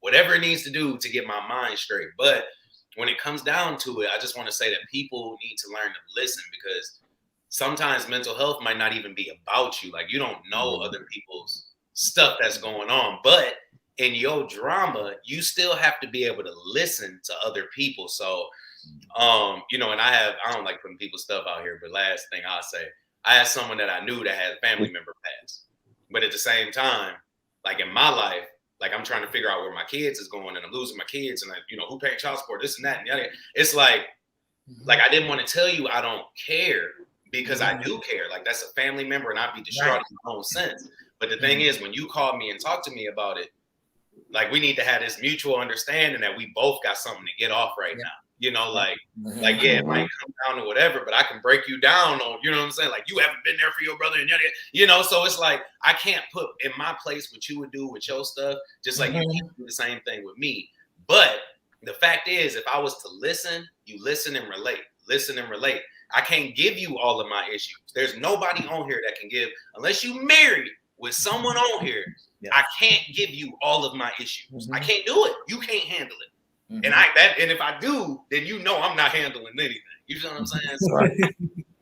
C: whatever it needs to do to get my mind straight. But when it comes down to it, I just want to say that people need to learn to listen, because sometimes mental health might not even be about you. Like, you don't know other people's stuff that's going on, but in your drama, you still have to be able to listen to other people. So, and I don't like putting people's stuff out here, but last thing I'll say, I had someone that I knew that had a family member pass. But at the same time, like, in my life, like, I'm trying to figure out where my kids is going, and I'm losing my kids, and who paying child support, this and that and the other. It's like I didn't want to tell you I don't care, because I do care. Like, that's a family member, and I'd be distraught in my own sense. But the thing is, when you call me and talk to me about it, like, we need to have this mutual understanding that we both got something to get off right now. It might come down to whatever, but I can break you down on, what I'm saying? Like, you haven't been there for your brother, and so it's like, I can't put in my place what you would do with your stuff, just like you can't do the same thing with me. But the fact is, if I was to listen, you listen and relate. I can't give you all of my issues. There's nobody on here that can give, unless you married with someone on here. I can't give you all of my issues. I can't do it. You can't handle it. And if I do, then I'm not handling anything. You know what I'm saying? So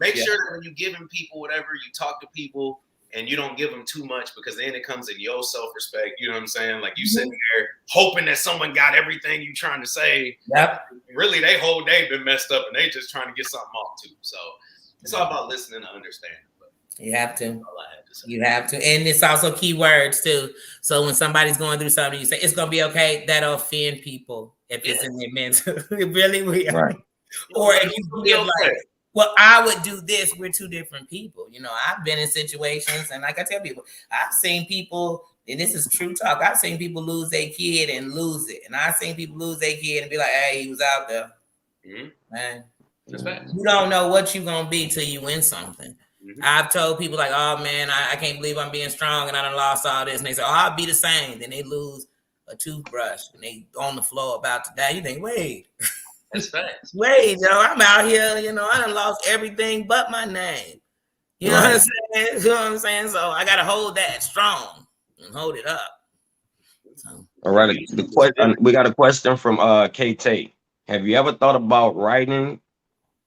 C: make sure that when you're giving people whatever, you talk to people and you don't give them too much, because then it comes in your self-respect. You know what I'm saying? Like, you sitting there hoping that someone got everything you trying to say. Yep. Really, they whole day been messed up, and they just trying to get something off too. So it's all about listening and understanding.
B: You have to. You have to. And it's also keywords too. So when somebody's going through something, you say, it's going to be okay. That'll offend people if it's in their mental. It really will. Right. Or if you feel like, well, I would do this. We're two different people. I've been in situations, and like I tell people, I've seen people, and this is true talk, I've seen people lose their kid and lose it. And I've seen people lose their kid and be like, hey, he was out there. Man, you don't know what you're going to be till you win something. I've told people like, oh man, I can't believe I'm being strong and I done lost all this. And they say, oh, I'll be the same. Then they lose a toothbrush and they on the floor about to die. You think, wait.
C: That's facts.
B: Wait, I'm out here, I done lost everything but my name. You know what I'm saying? You know what I'm saying? So I gotta hold that strong and hold it up. So.
A: All right. We got a question from KT. Have you ever thought about writing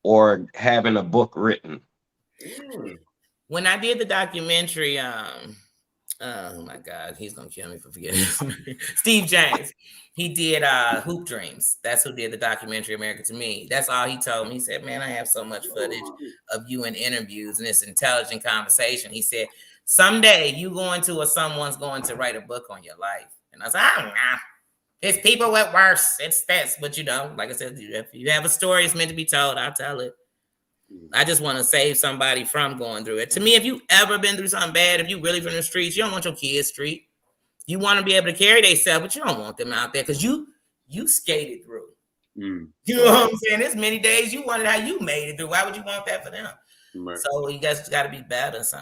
A: or having a book written?
B: When I did the documentary, oh my God, he's gonna kill me for forgetting. Steve James, he did Hoop Dreams. That's who did the documentary America to Me. That's all he told me. He said, man, I have so much footage of you in interviews and this intelligent conversation. He said, someday someone's going to write a book on your life. And I was like, I don't know. It's people with worse. It's this. But like I said, if you have a story, it's meant to be told. I'll tell it. I just want to save somebody from going through it. To me, if you ever been through something bad, if you really from the streets, you don't want your kids street. You want to be able to carry themselves, but you don't want them out there because you skated through. You know what I'm saying? There's many days you wondered how you made it through. Why would you want that for them? Right. So you guys got to be better. So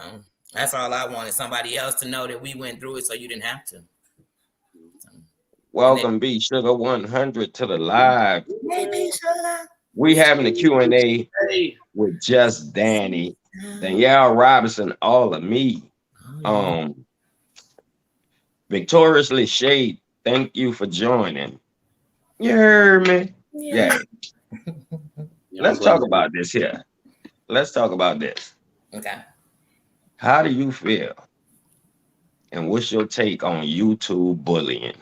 B: that's all I wanted, somebody else to know that we went through it so you didn't have to.
A: Welcome, B Sugar 100 to the live. Hey, Sugar. We having a Q&A with Just Dani, Danielle Robinson, all of me. Victoriously Shade, thank you for joining. You heard me? Yeah. Let's talk about this here. Let's talk about this.
B: Okay.
A: How do you feel And what's your take on YouTube bullying?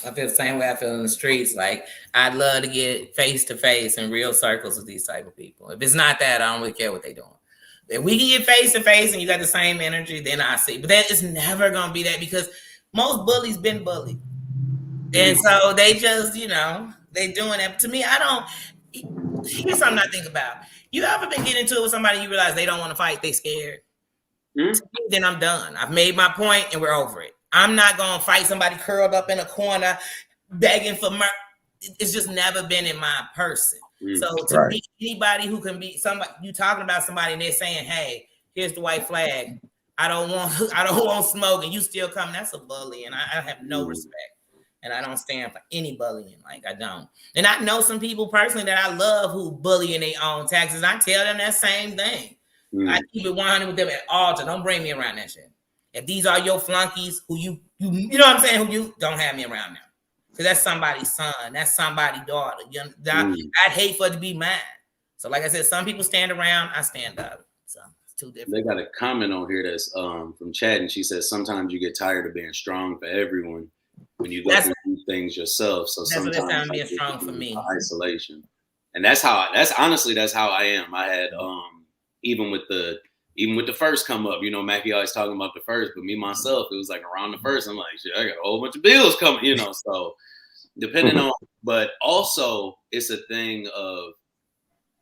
B: I feel the same way I feel in the streets. Like, I'd love to get face to face in real circles with these type of people. If it's not that, I don't really care what they're doing. If we can get face to face and you got the same energy, then I see. But that is never gonna be that, because most bullies been bullied, and so they just, they doing that. To me, I don't. Here's something I think about. You ever been getting into it with somebody, you realize they don't want to fight, they scared? To me, then I'm done. I've made my point and we're over it. I'm not going to fight somebody curled up in a corner begging for mercy. It's just never been in my person. So to me, anybody who can be somebody, you talking about somebody and they're saying, hey, here's the white flag. I don't want smoke, and you still come. That's a bully, and I have no respect. And I don't stand for any bullying. Like, I don't. And I know some people personally that I love who bully in their own taxes. I tell them that same thing. I keep it 100 with them at all times. Don't bring me around that shit. If these are your flunkies who you know what I'm saying, who you don't have me around them. Because that's somebody's son. That's somebody's daughter. I'd hate for it to be mine. So like I said, some people stand around. I stand up. So it's two different.
C: They got a comment on here that's from Chad, and she says, sometimes you get tired of being strong for everyone when you go through things yourself. So sometimes it's time being strong for me. Isolation. And that's honestly how I am. I had even with the first come up, Mackie always talking about the first, but me myself, it was like around the first, I'm like, shit, I got a whole bunch of bills coming, so depending on, but also it's a thing of,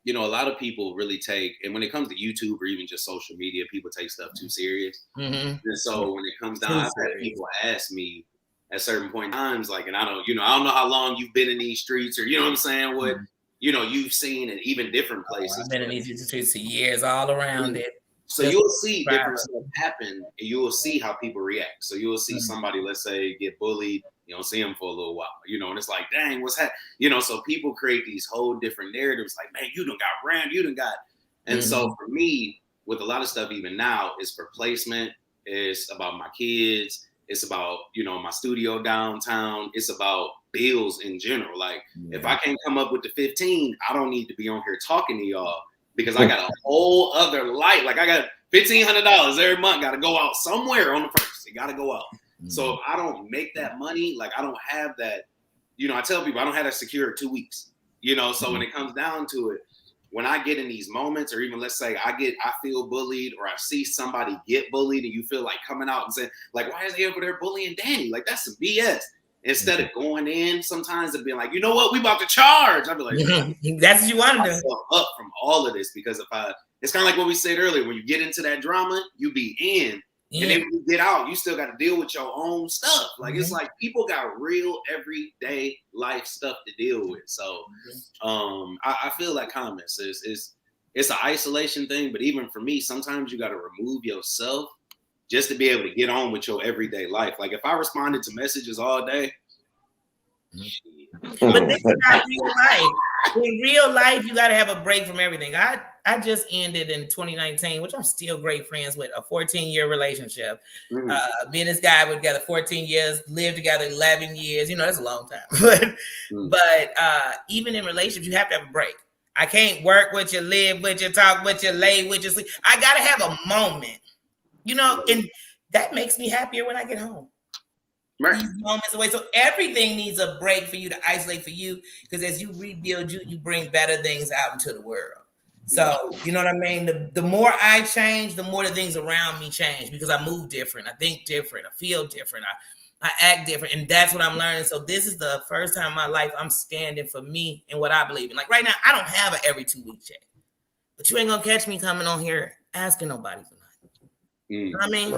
C: a lot of people really take, and when it comes to YouTube or even just social media, people take stuff too serious. And so when it comes down, I've had people ask me at certain point in times, like, and I don't know how long you've been in these streets, or, what I'm saying, what, you've seen in even different places.
B: I've been in these streets for years, all around it.
C: So you'll see different stuff happen, and you will see how people react. So you will see somebody, let's say, get bullied. You don't see them for a little while, and it's like, dang, what's happening? So people create these whole different narratives, like, man, you done got rammed, you done got. And so for me, with a lot of stuff, even now, it's for placement. It's about my kids. It's about, my studio downtown. It's about bills in general. Like, if I can't come up with the 15, I don't need to be on here talking to y'all, because I got a whole other life. Like, I got $1,500 every month. Got to go out somewhere on the first. It got to go out. So if I don't make that money, like, I don't have that, I tell people I don't have that secure 2 weeks, so when it comes down to it, when I get in these moments, or even let's say I feel bullied, or I see somebody get bullied, and you feel like coming out and saying, like, why is he over there bullying Danny? Like, that's some BS. Instead of going in sometimes and being like, you know what, we about to charge. I'd be like,
B: that's what you want to do.
C: Up from all of this, because it's kind of like what we said earlier, when you get into that drama, you be in. And then when you get out, you still got to deal with your own stuff. Like, it's like people got real everyday life stuff to deal with. So I feel like comments it's an isolation thing. But even for me, sometimes you got to remove yourself just to be able to get on with your everyday life. Like, if I responded to messages all day.
B: But this is not real life. In real life, you got to have a break from everything. I just ended in 2019, which I'm still great friends with, a 14-year relationship. Me and this guy were together 14 years, lived together 11 years. That's a long time. But even in relationships, you have to have a break. I can't work with you, live with you, talk with you, lay with you, sleep. I got to have a moment, and that makes me happier when I get home. These moments away. So everything needs a break for you to isolate for you, because as you rebuild, you bring better things out into the world. So, you know what I mean? The more I change, the more the things around me change, because I move different. I think different. I feel different. I act different. And that's what I'm learning. So this is the first time in my life I'm standing for me and what I believe in. Like, right now, I don't have an every 2-week check. But you ain't going to catch me coming on here asking nobody for nothing. You know what I mean?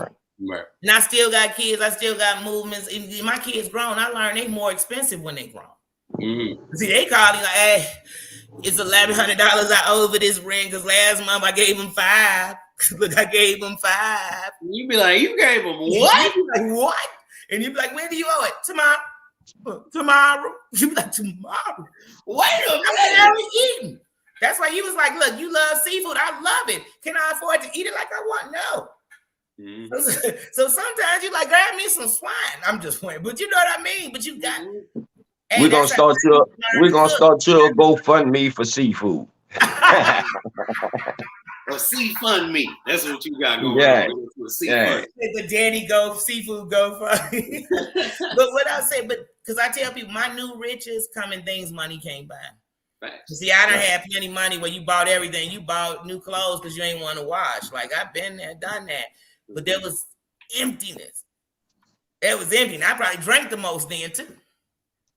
C: Right.
B: And I still got kids. I still got movements. And my kids grown. I learned they more expensive when they grown. See, they call me like, hey, it's $1,100 I owe for this ring, because last month I gave them $5. Look, I gave them $5.
C: You be like, you gave them what?
B: You be like, what? And you be like, when do you owe it? Tomorrow. You be like, tomorrow. Wait a minute. I was eating. That's why he was like, look, you love seafood. I love it. Can I afford to eat it like I want? No. So sometimes you like, grab me some swine. I'm just playing, but you know what I mean. But you got.
A: We're gonna start your GoFundMe for seafood.
C: Or Seafund Me. That's what you got going
A: Yeah.
C: on.
A: Yeah.
B: The Danny go seafood go for. But what I say, but because I tell people, my new riches come in things money can't buy.
C: Facts.
B: See, I done had plenty of money where you bought everything. You bought new clothes because you ain't want to wash. Like I've been there, done that. But there was emptiness. It was empty. And I probably drank the most then too.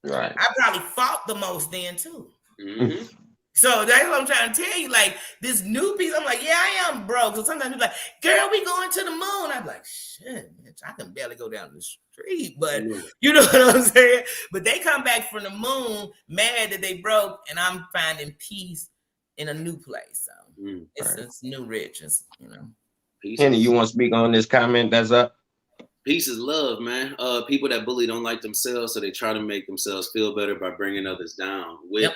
A: Right.
B: I probably fought the most then too.
C: Mm-hmm.
B: So that's what I'm trying to tell you. Like this new piece, I'm like, yeah, I am broke. So sometimes people like, girl, we going to the moon. I'm like, shit, bitch, I can barely go down the street. But you know what I'm saying? But they come back from the moon mad that they broke, and I'm finding peace in a new place. So it's new riches, you know.
A: Henny, you want to speak on this comment that's up?
C: Peace is love, man. People that bully don't like themselves, so they try to make themselves feel better by bringing others down. With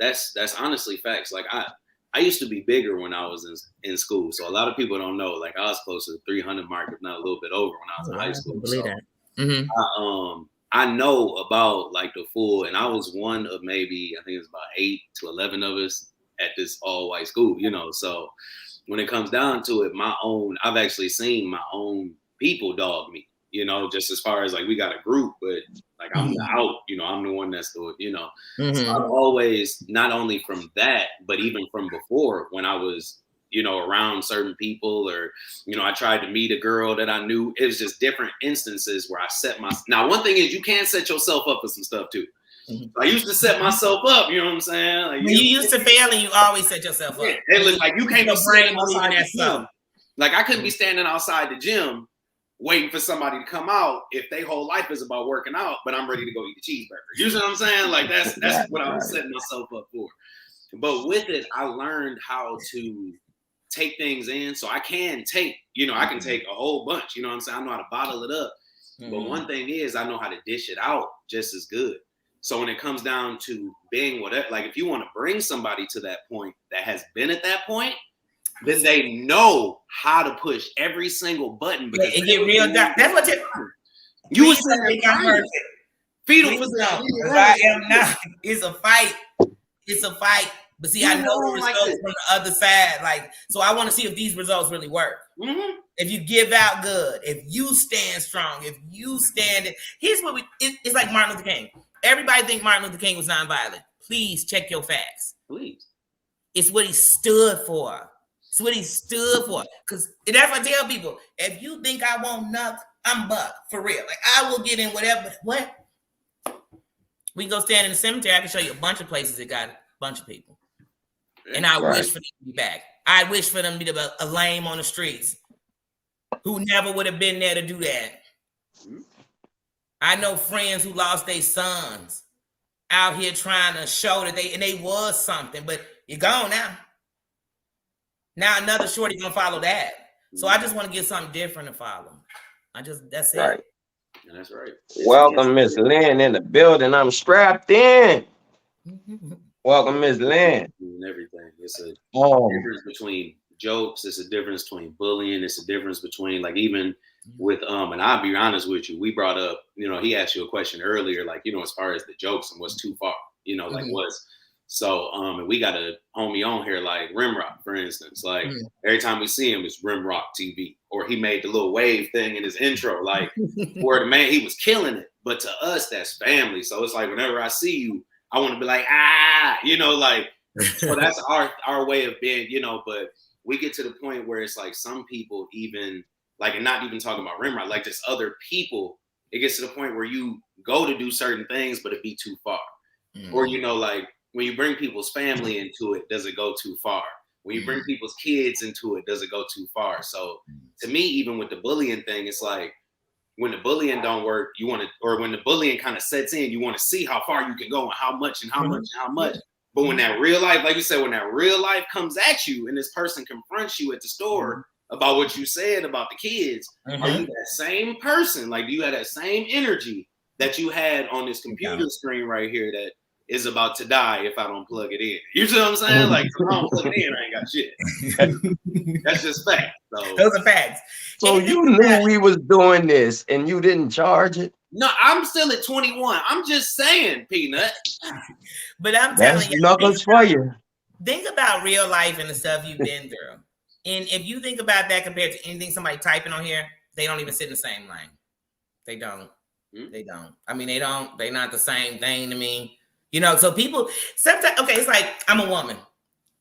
C: that's honestly facts. Like I used to be bigger when I was in school, so a lot of people don't know. Like I was close to the 300 mark, if not a little bit over, when I was in high school.
B: Believe that.
C: I know about like the full, and I was one of maybe I think it was about 8 to 11 of us at this all white school. You know, so when it comes down to it, I've actually seen my own people dog me, you know, just as far as like we got a group, but like I'm the out, you know, I'm the one that's the, you know. So I've always, not only from that, but even from before when I was, you know, around certain people, or, you know, I tried to meet a girl that I knew. It was just different instances where I set now one thing is you can set yourself up for some stuff too. I used to set myself up, you know what I'm saying? Like,
B: you used to fail and you always set yourself up.
C: Yeah, it looked like you can't be standing outside the gym. Like I couldn't be standing outside the gym waiting for somebody to come out if their whole life is about working out, but I'm ready to go eat a cheeseburger. You know what I'm saying? Like that's what I was setting myself up for. But with it, I learned how to take things in. So I can take, you know, I can take a whole bunch, you know what I'm saying? I know how to bottle it up. But one thing is I know how to dish it out just as good. So when it comes down to being whatever, like if you want to bring somebody to that point that has been at that point, then they know how to push every single button. Because
B: it get real dark. That's what
C: you was saying. Fetal was
B: I am not. It's a fight. It's a fight. But see, I know the results from the other side. Like, so I want to see if these results really work. If you give out good, if you stand strong, if you stand it. Here's what it's like Martin Luther King. Everybody think Martin Luther King was nonviolent. Please check your facts.
C: Please.
B: It's what he stood for. It's what he stood for. Because that's what I tell people. If you think I won't knock, I'm buck. For real. Like, I will get in whatever. What? We can go stand in the cemetery. I can show you a bunch of places that got a bunch of people. And I wish for them to be back. I wish for them to be a lame on the streets who never would have been there to do that. I know friends who lost their sons out here trying to show that they was something, but you're gone now. Now another shorty gonna follow that. So I just want to get something different to follow. That's it.
A: Right.
C: And that's right.
A: Welcome, Miss Lynn, in the building. I'm strapped in. Welcome, Miss Lynn.
C: And everything. It's a difference between jokes. It's a difference between bullying. It's a difference between, like, even with and I'll be honest with you, we brought up, you know, he asked you a question earlier, like, you know, as far as the jokes and what's too far, you know, like what's so and we got a homie on here like Rimrock, for instance. Like every time we see him, it's Rimrock TV, or he made the little wave thing in his intro, like where the man, he was killing it. But to us, that's family. So it's like whenever I see you, I want to be like, you know, like, so that's our way of being, you know. But we get to the point where it's like some people even like, and not even talking about Rimrock, like just other people, it gets to the point where you go to do certain things, but it be too far. Or, you know, like when you bring people's family into it, does it go too far? When you bring people's kids into it, does it go too far? So to me, even with the bullying thing, it's like when the bullying don't work, you want to, or when the bullying kind of sets in, you want to see how far you can go and how much and how much and how much. But when that real life, like you said, when that real life comes at you and this person confronts you at the store about what you said about the kids, are you that same person? Like, do you have that same energy that you had on this computer screen right here that is about to die if I don't plug it in? You see what I'm saying? Like, if I don't plug it in, I ain't got shit. That's just fact. So,
B: those are facts.
A: So you knew we was doing this and you didn't charge it?
C: No, I'm still at 21. I'm just saying, Peanut.
B: But I'm telling you,
A: knuckles for you.
B: think about real life and the stuff you've been through. And if you think about that compared to anything somebody typing on here, they don't even sit in the same lane. They don't. They don't. I mean, they don't. They're not the same thing to me. You know, so people sometimes, okay, it's like, I'm a woman.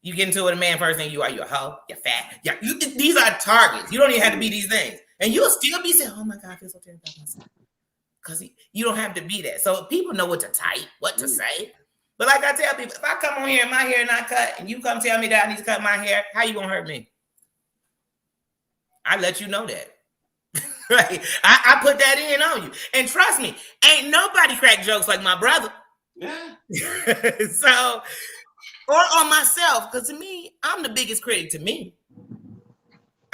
B: You get into it with a man, first thing you are a hoe, you're fat. These are targets. You don't even have to be these things. And you'll still be saying, oh my God, I feel so terrible about myself. Because you don't have to be that. So people know what to type, what to say. But like I tell people, if I come on here and my hair not cut, and you come tell me that I need to cut my hair, how you gonna hurt me? I let you know that. Right? I put that in on you. And trust me, ain't nobody crack jokes like my brother.
C: Yeah.
B: So, or on myself, because to me, I'm the biggest critic to me.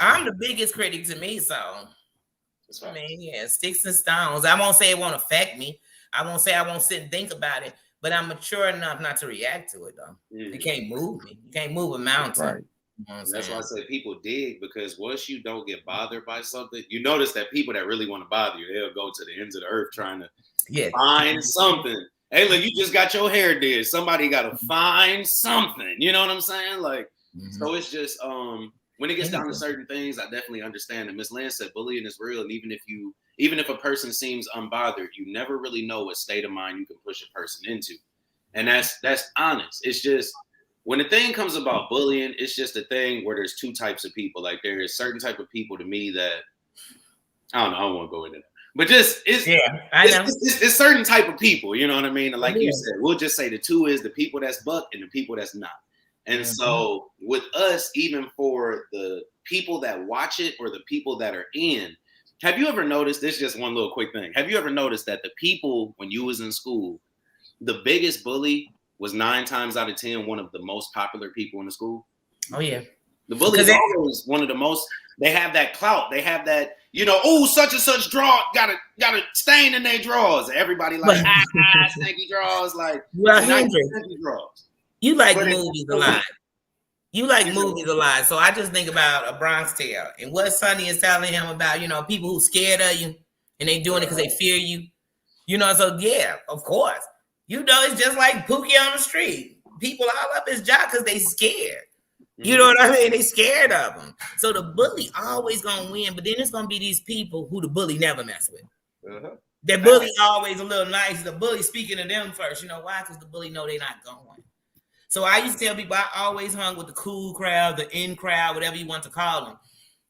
B: I'm the biggest critic to me. So, I mean, yeah, sticks and stones. I won't say it won't affect me. I won't say I won't sit and think about it, but I'm mature enough not to react to it, though. It can't move me. You can't move a mountain.
A: Right.
B: You know
C: That's why I say people dig, because once you don't get bothered by something, you notice that people that really want to bother you, they'll go to the ends of the earth trying to find something. Hey, look, you just got your hair did. Somebody got to find something. You know what I'm saying? Like, so it's just when it gets down to certain things, I definitely understand. And Miss Lance said bullying is real, and even if a person seems unbothered, you never really know what state of mind you can push a person into, and that's honest. It's just, when the thing comes about bullying, it's just a thing where there's two types of people. Like, there is certain type of people to me that, I don't know, I don't want to go into that. But just, it's certain type of people, you know what I mean? And like you said, we'll just say the two is the people that's buck and the people that's not. And so with us, even for the people that watch it or the people that are in, have you ever noticed, this is just one little quick thing. Have you ever noticed that the people, when you was in school, the biggest bully was 9 times out of 10 one of the most popular people in the school?
B: Oh yeah.
C: The bully is always one of the most. They have that clout. They have that, you know, oh, such and such draw got a stain in their drawers. Everybody like stinky drawers, like stinky drawers.
B: You like movies a lot. You like movies a lot. So I just think about A Bronx Tale and what Sonny is telling him about, you know, people who scared of you and they doing it because they fear you. You know, so yeah, of course. You know, it's just like Pookie on the street. People all up his job because they scared. You know what I mean? They scared of him. So the bully always gonna win, but then it's gonna be these people who the bully never mess with. The bully always a little nice. The bully speaking to them first. You know why? Because the bully know they're not going. So I used to tell people I always hung with the cool crowd, the in crowd, whatever you want to call them.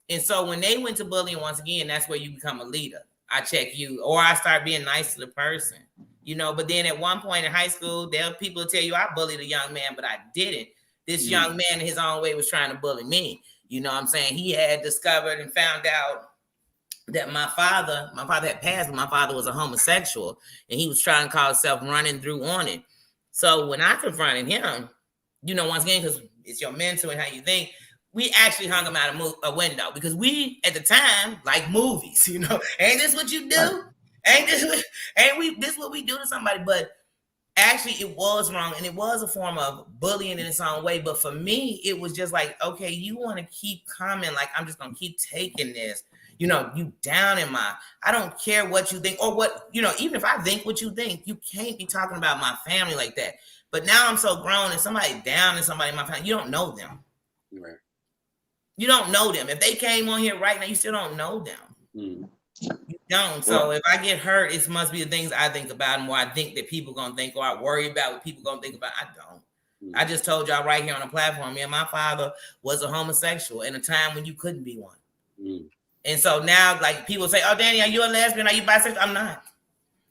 B: And so when they went to bullying, once again, that's where you become a leader. I check you, or I start being nice to the person. You know, but then at one point in high school, people will tell you I bullied a young man, but I didn't. This young man in his own way was trying to bully me. You know what I'm saying? He had discovered and found out that my father had passed, but my father was a homosexual, and he was trying to call himself running through on it. So when I confronted him, you know, once again, because it's your mentor and how you think, we actually hung him out a window because we, at the time, like movies, you know, ain't this what you do? This what we do to somebody? But actually, it was wrong, and it was a form of bullying in its own way. But for me, it was just like, okay, you want to keep coming, like I'm just gonna keep taking this. You know, you down in my. I don't care what you think or what, you know. Even if I think what you think, you can't be talking about my family like that. But now I'm so grown, and somebody down and somebody in my family, you don't know them.
C: Right. You
B: don't know them. If they came on here right now, you still don't know them. You don't. So if I get hurt, it must be the things I think about and what I think that people gonna think, or I worry about what people gonna think about. I don't. I just told y'all right here on the platform, yeah, my father was a homosexual in a time when you couldn't be one. And so now, like, people say, oh, Danny, are you a lesbian? Are you bisexual? I'm not.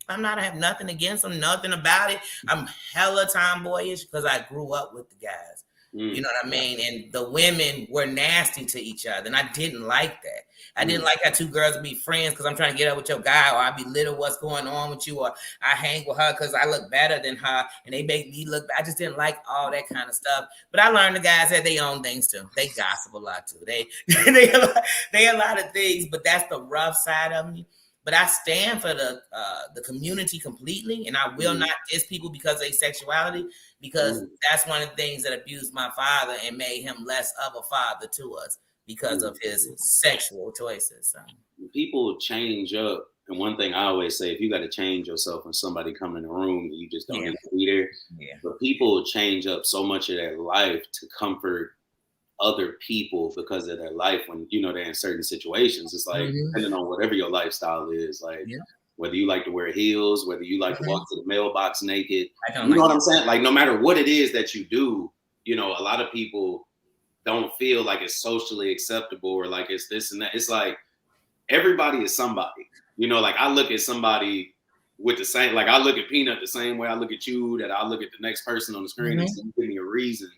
B: I have nothing against them, nothing about it. I'm hella tomboyish because I grew up with the guys. You know what I mean? And the women were nasty to each other, and I didn't like that. I didn't like how two girls would be friends because I'm trying to get up with your guy, or I belittle what's going on with you, or I hang with her because I look better than her, and they make me look bad. I just didn't like all that kind of stuff. But I learned the guys had their own things too. They gossip a lot too. They a lot of things, but that's the rough side of me. But I stand for the community completely, and I will not diss people because of their sexuality, because that's one of the things that abused my father and made him less of a father to us because of his sexual choices. So.
C: People change up And one thing I always say, if you got to change yourself when somebody come in the room, you just don't need to be there.
B: Yeah.
C: But people change up so much of their life to comfort other people because of their life when, you know, they're in certain situations. It's like, depending on whatever your lifestyle is, like whether you like to wear heels, whether you like to walk to the mailbox naked, you know what I'm saying? Like, no matter what it is that you do, you know, a lot of people don't feel like it's socially acceptable or like it's this and that. It's like, everybody is somebody. You know, like I look at somebody with the same, like I look at Peanut the same way I look at you, that I look at the next person on the screen and give me a reason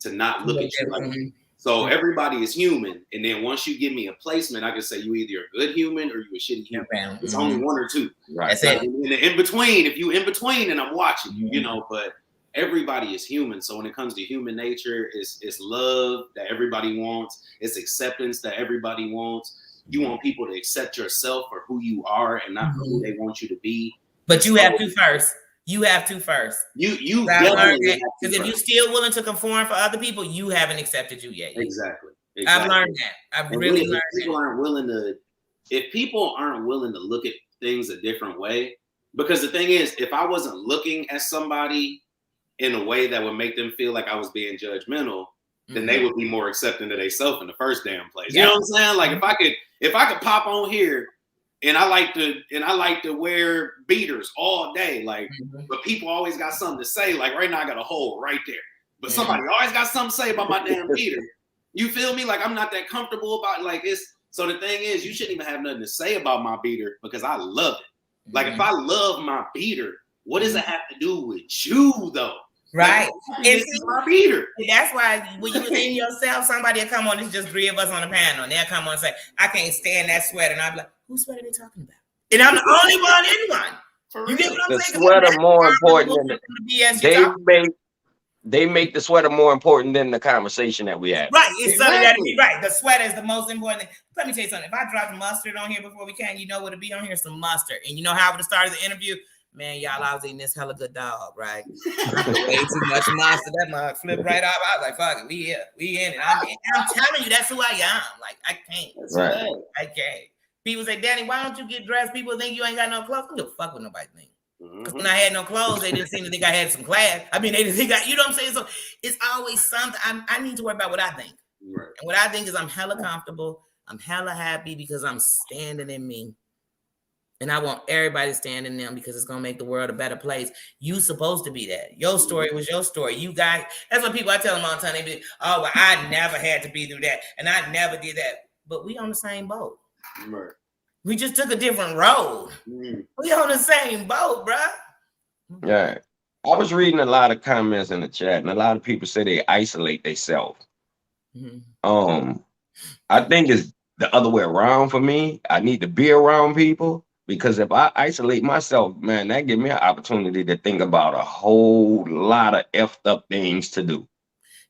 C: to not look at you like that. So everybody is human. And then once you give me a placement, I can say you either a good human or you a shitty human. It's only one or two.
A: Right.
C: That's it. In between, if you in between and I'm watching you, you know, but everybody is human. So when it comes to human nature, it's love that everybody wants. It's acceptance that everybody wants. You want people to accept yourself for who you are and not for who they want you to be.
B: But you have to first. You have to first.
C: You definitely
B: because if you're still willing to conform for other people, you haven't accepted you yet.
C: Exactly.
B: I've learned that. I've really learned that.
C: If people aren't willing to look at things a different way, because the thing is, if I wasn't looking at somebody in a way that would make them feel like I was being judgmental, then they would be more accepting of themselves in the first damn place. You know what I'm saying? Like if I could pop on here and I like to wear beaters all day, like, but people always got something to say. Like right now I got a hole right there, but somebody always got something to say about my damn beater. You feel me? Like I'm not that comfortable about like it's. So the thing is, you shouldn't even have nothing to say about my beater because I love it. Like if I love my beater, what does it have to do with you though?
B: Right.
C: Like, and see, my beater.
B: That's why when you in yourself, somebody will come on, it's just three of us on the panel, and they'll come on and say, I can't stand that sweater. And I'll be like, whose sweater are they talking about? And I'm the only one anyone. You get what I'm saying?
A: The sweater more important than the they make the sweater more important than the conversation that we had.
B: Right. It's something that be right. The sweater is the most important thing. Let me tell you something. If I dropped mustard on here before we can, you know what it'd be on here? Some mustard. And you know how I would have started the interview? Man, y'all, I was eating this hella good dog, right? Way too much mustard. That mug flipped right off. I was like, fuck it, we here. We in it. I'm telling you, that's who I am. Like, I can't.
A: Right.
B: I can't. People say, Danny, why don't you get dressed? People think you ain't got no clothes. I don't give a fuck what nobody think. Because when I had no clothes, they didn't seem to think I had some class. I mean, they didn't think you know what I'm saying? So it's always something. I need to worry about what I think.
C: Right.
B: And what I think is I'm hella comfortable. I'm hella happy because I'm standing in me. And I want everybody to stand in them because it's going to make the world a better place. You supposed to be that. Your story was your story. You guys, that's what people, I tell them all the time. They be, oh, well, I never had to be through that. And I never did that. But we on the same boat.
C: Right.
B: We just took a different road. We on the same boat, bro.
A: Yeah. I was reading a lot of comments in the chat, and a lot of people say they isolate themselves. I think it's the other way around for me. I need to be around people. Because if I isolate myself, man, that gives me an opportunity to think about a whole lot of effed up things to do.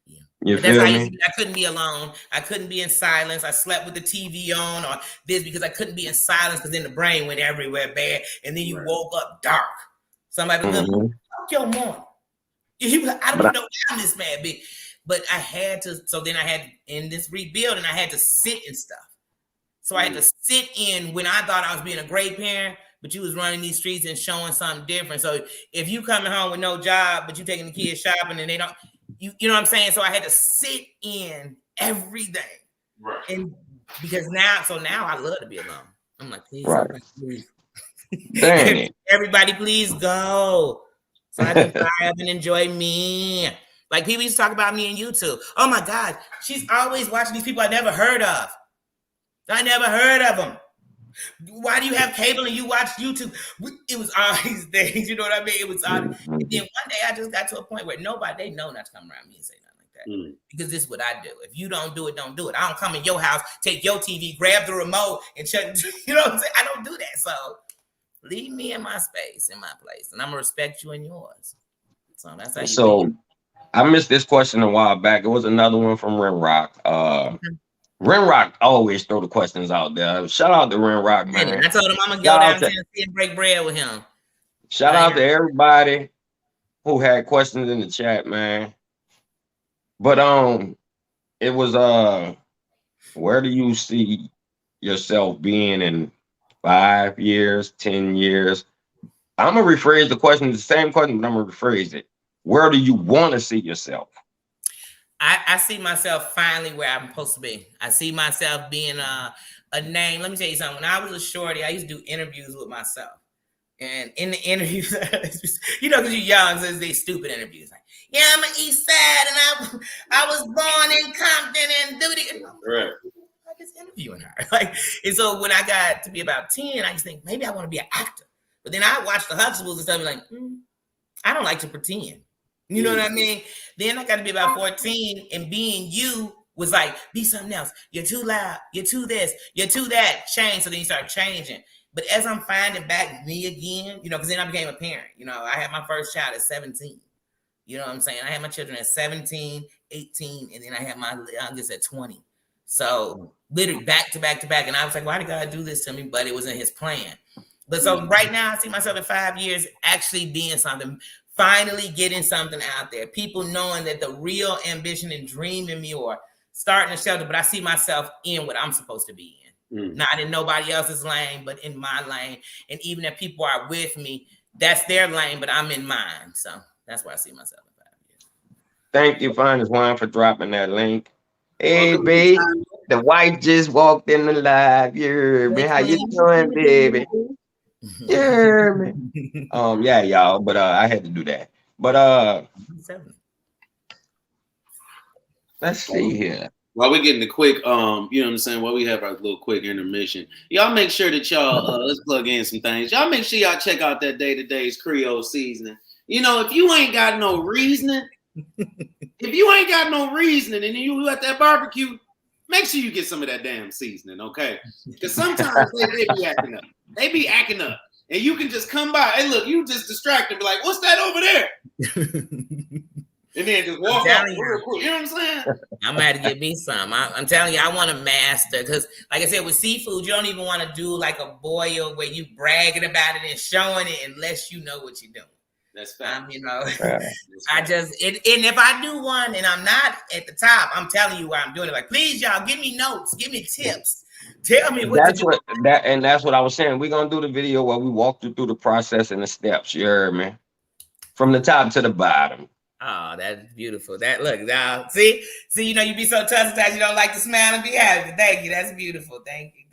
B: Yeah.
A: You feel me?
B: I couldn't be alone. I couldn't be in silence. I slept with the TV on or this because I couldn't be in silence because then the brain went everywhere bad. And then you woke up dark. Somebody was like, fuck your morning. I don't know how this man big. But I had to, so then I had, in this rebuilding, I had to sit and stuff. So I had to sit in when I thought I was being a great parent, but you was running these streets and showing something different. So if you coming home with no job, but you taking the kids shopping and they don't, you know what I'm saying? So I had to sit in every day.
C: Right. And
B: because now I love to be alone. I'm like, please, please.
A: Dang it.
B: Everybody, please go. So I can fire up and enjoy me. Like people used to talk about me on YouTube. Oh my God, she's always watching these people I never heard of. I never heard of them. Why do you have cable and you watch YouTube? It was all these things, you know what I mean? It was all. And then one day I just got to a point where they know not to come around me and say nothing like that. Because this is what I do. If you don't do it, don't do it. I don't come in your house, take your TV, grab the remote, and shut. You know what I'm saying? I don't do that. So leave me in my space, in my place, and I'm gonna respect you in yours. So that's how you.
A: So I missed this question a while back. It was another one from Ren Rock. Renrock always throw the questions out there. Shout out to Renrock, man.
B: I told him I'm gonna go downstairs and break bread with him.
A: Shout out to everybody who had questions in the chat, man. But it was where do you see yourself being in 5 years, 10 years? I'm gonna rephrase the question, the same question, but I'm gonna rephrase it. Where do you want to see yourself?
B: I see myself finally where I'm supposed to be. I see myself being a name. Let me tell you something. When I was a shorty, I used to do interviews with myself. And in the interviews, you know, because you're young, so they stupid interviews. Like, yeah, I'm an East Side, and I was born in Compton and Duty.
C: Right.
B: I just interviewing her. Like, and so when I got to be about 10, I just think maybe I want to be an actor. But then I watched the Huxtables and stuff, and like, I don't like to pretend. You know what I mean? Then I got to be about 14, and being you was like, be something else. You're too loud. You're too this. You're too that. Change. So then you start changing. But as I'm finding back me again, you know, because then I became a parent. You know, I had my first child at 17. You know what I'm saying? I had my children at 17, 18, and then I had my youngest at 20. So literally back to back to back. And I was like, why did God do this to me? But it was in his plan. But so right now, I see myself in 5 years actually being something, finally getting something out there. People knowing that the real ambition and dream in me, or starting a shelter, but I see myself in what I'm supposed to be in. Not in nobody else's lane, but in my lane. And even if people are with me, that's their lane, but I'm in mine. So that's where I see myself in 5 years.
A: Thank you, Finest Wine, for dropping that link. Hey, babe, the wife just walked in the live. You heard me? How you doing, baby? You heard me? Yeah, y'all, but I had to do that. But let's see here.
C: While we're getting the quick, you know what I'm saying, while we have our little quick intermission, y'all make sure that y'all, let's plug in some things. Y'all make sure y'all check out that Day to Day's Creole seasoning. You know, if you ain't got no reasoning, and you at that barbecue, make sure you get some of that damn seasoning, okay? Because sometimes they be acting up. They be acting up. And you can just come by. Hey, look, you just distracted. Be like, what's that over there? And then just walk out real quick. You know what I'm saying?
B: I'm going to get me some. I'm telling you, I want to master. Because, like I said, with seafood, you don't even want to do like a boil where you bragging about it and showing it unless you know what you're doing.
C: That's fine.
B: You know, I just, and if I do one and I'm not at the top, I'm telling you why I'm doing it. Like, please, y'all, give me notes, give me tips. Tell me what
A: that's
B: to
A: what do. That's what I was saying. We're going to do the video where we walk you through the process and the steps. You heard me? From the top to the bottom.
B: Oh, that's beautiful. That look now. See, you know, you be so touched that you don't like to smile and be happy. Thank you. That's beautiful. Thank you.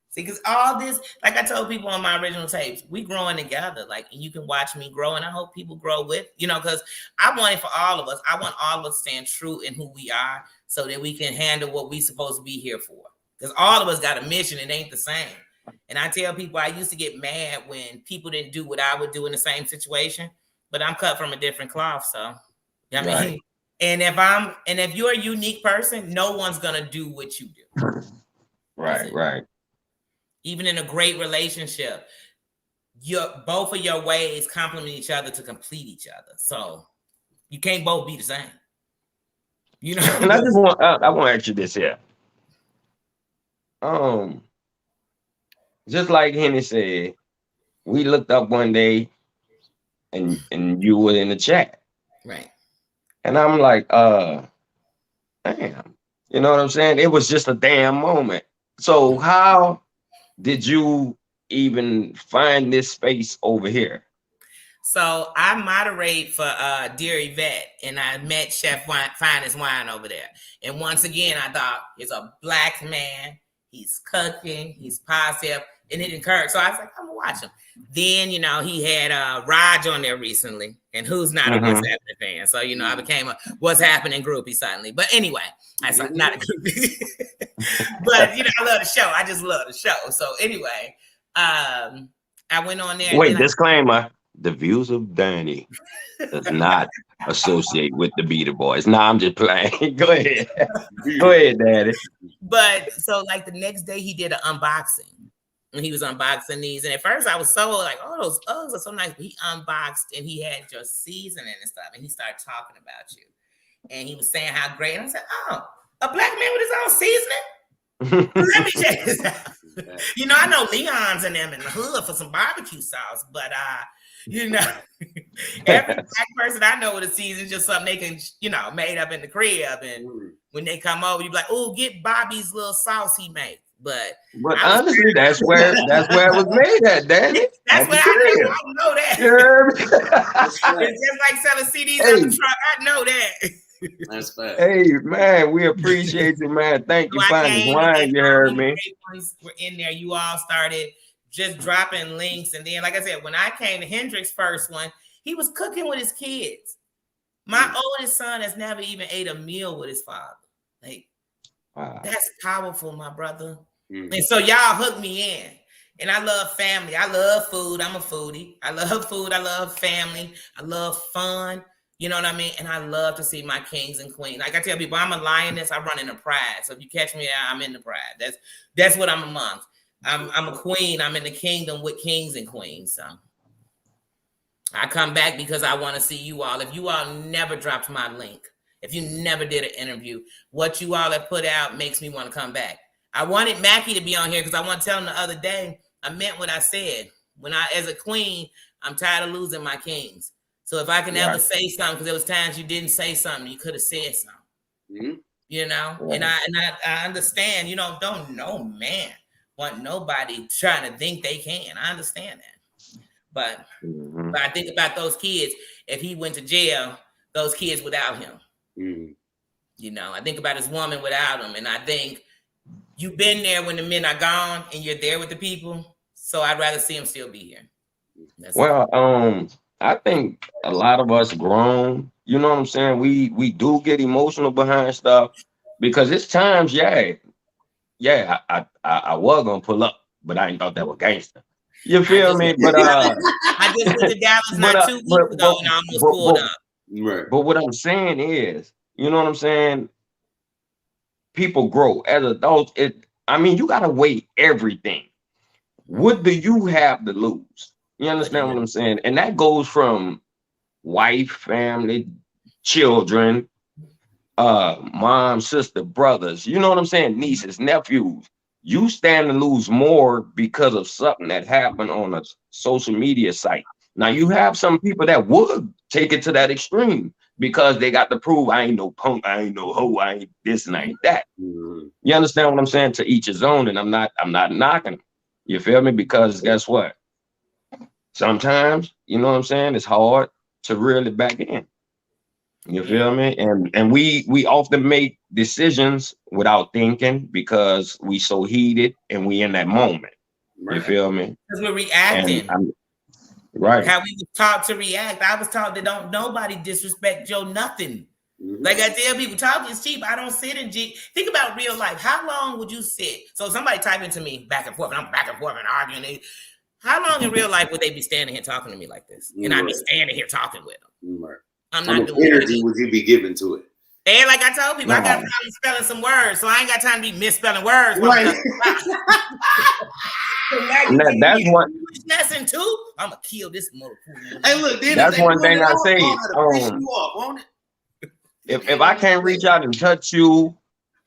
B: See, because all this, like I told people on my original tapes, we growing together. Like, and you can watch me grow, and I hope people grow with, you know, because I want it for all of us. I want all of us to stand true in who we are, so that we can handle what we supposed to be here for. Because all of us got a mission. It ain't the same. And I tell people I used to get mad when people didn't do what I would do in the same situation. But I'm cut from a different cloth, so you know what I mean. And if you're a unique person, no one's gonna do what you do.
A: Right.
B: Even in a great relationship, both of your ways complement each other to complete each other. So you can't both be the same. You know.
A: And I want to ask you this here. Just like Henny said, we looked up one day. And you were in the chat.
B: Right.
A: And I'm like, damn. You know what I'm saying? It was just a damn moment. So how did you even find this space over here?
B: So I moderate for Dear Yvette, and I met Chef Finest Wine over there. And once again, I thought, it's a black man. He's cooking. He's positive. And it encouraged. So I was like, I'm going to watch him. Then, you know, he had Raj on there recently. And who's not a What's Happening fan? So, you know, I became a What's Happening groupie suddenly. But anyway, I said not a groupie. But, you know, I love the show. I just love the show. So anyway, I went on there.
A: Wait, disclaimer. The views of Dani does not associate with the Beater Boys. No, I'm just playing. Go ahead. Go ahead, Daddy.
B: But so like the next day he did an unboxing. And he was unboxing these. And at first I was so like, oh, those Uggs are so nice. But he unboxed and he had your seasoning and stuff. And he started talking about you. And he was saying how great. And I said, oh, a black man with his own seasoning? Let me check this out. You know, I know Leon's and them in the hood for some barbecue sauce. But, you know, every black person I know with a season is just something they can, you know, made up in the crib. And when they come over, you be like, oh, get Bobby's little sauce he made. But
A: honestly, that's where it was made at, Danny.
B: That's what I know that. It's just like selling CDs out the truck. I know that.
C: That's fact.
A: Hey man, we appreciate you, man. Thank you, Finest Wine. You heard me.
B: Were in there. You all started just dropping links, and then, like I said, when I came to Hendrix's first one, he was cooking with his kids. My oldest son has never even ate a meal with his father. Like, wow. That's powerful, my brother. And so y'all hooked me in. And I love family. I love food. I'm a foodie. I love food. I love family. I love fun. You know what I mean? And I love to see my kings and queens. Like I tell people, I'm a lioness. I run in the pride. So if you catch me, I'm in the pride. That's what I'm amongst. I'm a queen. I'm in the kingdom with kings and queens. So I come back because I want to see you all. If you all never dropped my link, if you never did an interview, what you all have put out makes me want to come back. I wanted Mackie to be on here because I want to tell him the other day, I meant what I said. As a queen, I'm tired of losing my kings. So if I can ever say something, because there was times you didn't say something, you could have said something, you know? And I understand, don't no man want nobody trying to think they can. I understand that. But I think about those kids, if he went to jail, those kids without him. I think about his woman without him. And I think you've been there when the men are gone and you're there with the people. So I'd rather see him still be here.
A: I think a lot of us grown, you know what I'm saying? We do get emotional behind stuff because it's times, I was gonna pull up, but I ain't thought that was gangster. You feel me? But
B: I just went to Dallas not 2 weeks ago and I almost pulled up.
C: Right.
A: But what I'm saying is, you know what I'm saying? People grow as adults. You gotta weigh everything. What do you have to lose? You understand what I'm saying? And that goes from wife, family, children, mom, sister, brothers, you know what I'm saying? Nieces, nephews. You stand to lose more because of something that happened on a social media site. Now, you have some people that would take it to that extreme because they got to prove I ain't no punk, I ain't no hoe, I ain't this and I ain't that. You understand what I'm saying? To each his own, and I'm not knocking them. You feel me? Because guess what? Sometimes, you know what I'm saying, it's hard to reel it back in. You feel me? And we often make decisions without thinking because we so heated and we in that moment. You feel me?
B: Because we're reacting.
A: Right.
B: How we were taught to react. I was taught that don't nobody disrespect Joe nothing. Like I tell people, talk is cheap. I don't sit in think about real life. How long would you sit? So somebody type into me back and forth, and I'm back and forth and arguing. How long in real life would they be standing here talking to me like this? And I'd be standing here talking with them. I'm not doing
C: energy would you be giving to it?
B: And like I told people, I got time spelling some words, so I ain't got time to be misspelling words.
C: Right.
A: That's one
B: lesson too. I'm gonna kill this motherfucker.
C: Hey, look,
A: that's one thing I say. If I can't reach out and touch you,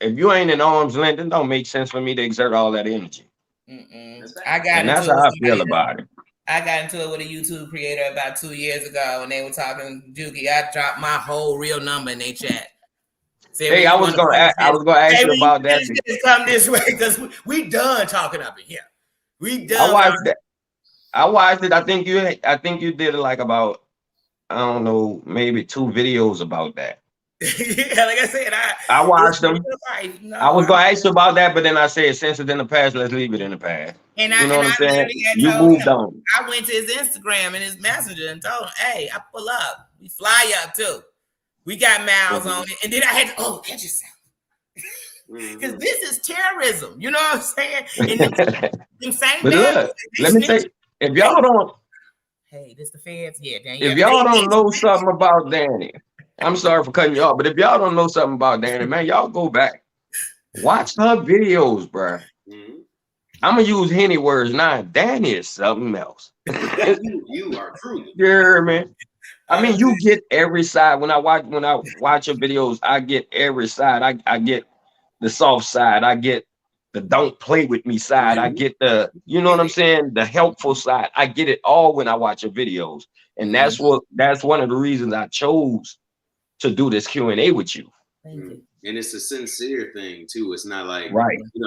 A: if you ain't in arm's length, it don't make sense for me to exert all that energy. That's how I feel about it.
B: I got into it with a YouTube creator about 2 years ago, and they were talking Dookie. I dropped my whole real number in their chat.
A: Hey, I was gonna ask you about that.
B: Come this way because we done talking up in here. We done.
A: I watched it. I think you did like about, I don't know, maybe 2 videos about that.
B: Yeah, like I said,
A: I watched them. I was gonna ask you about that, but then I said, since it's in the past, let's leave it in the past.
B: And
A: you know what I'm saying?
B: You moved on. I went to his Instagram and his messenger and told him, "Hey, I pull up. We fly up too. We got miles on it." And then I had to, catch yourself. Because this is terrorism. You know what I'm saying? And same
A: but look, let me say, if y'all don't,
B: hey, this the feds here.
A: If y'all don't know something about Danny, I'm sorry for cutting you off, but if y'all don't know something about Danny, man, y'all go back, watch her videos, bro. I'm gonna use Henny words now. Danny is something else.
C: You are true.
A: Yeah, man. I mean, you get every side. When I watch your videos, I get every side. I get the soft side. I get the don't play with me side. I get the, you know what I'm saying, the helpful side. I get it all when I watch your videos, and that's one of the reasons I chose to do this Q&A with you.
B: Thank you.
C: and it's a sincere thing too. It's not like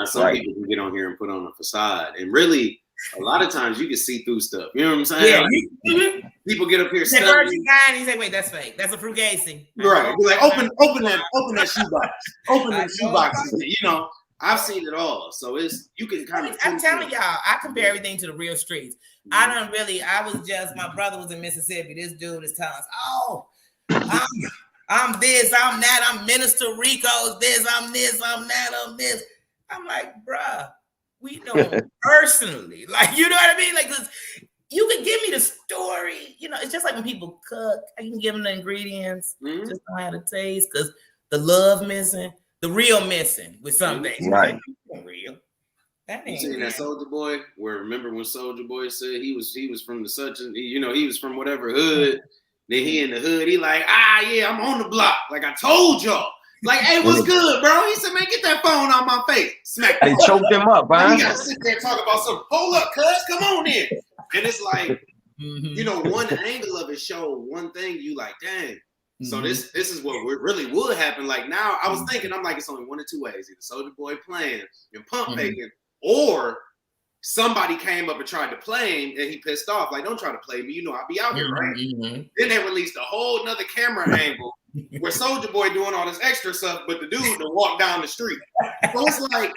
C: some
A: Right.
C: people can get on here and put on a facade, and really a lot of times you can see through stuff. You know what I'm saying? Like, people get up here.
B: He say, "Wait, that's fake. That's a frugacy."
C: Right? Be like, open that shoebox. Open that shoebox. You know, I've seen it all. So you can kind of.
B: I'm telling y'all, I compare everything to the real streets. I my brother was in Mississippi. This dude is telling us, "Oh, I'm this, I'm that, I'm Minister Rico's this, I'm this, I'm that, I'm this." I'm like, bruh, we know him personally. Like, you know what I mean? Like, cause you can give me the story. You know, it's just like when people cook, I can give them the ingredients, just don't have the taste, because the love missing, the real missing with some things.
A: Right.
B: Real.
C: That ain't you seen that Soulja Boy? Where remember when Soulja Boy said he was from the he was from whatever hood. Then he in the hood, he like, yeah, I'm on the block. Like I told y'all. Like, hey, what's good, bro? He said, man, get that phone out my face. Smack.
A: They choked him up, man.
C: You gotta sit there and talk about something. Hold up, cuz, come on in. And it's like, you know, one angle of it show one thing, you like, dang. So this is what really would happen. Like now, I was thinking, I'm like, it's only one of two ways. Either Soulja Boy playing and pump faking, or somebody came up and tried to play him and he pissed off. Like, don't try to play me. You know, I'll be out here, right? Then they released a whole nother camera angle where Soulja Boy doing all this extra stuff, but the dude to walk down the street. So it's like,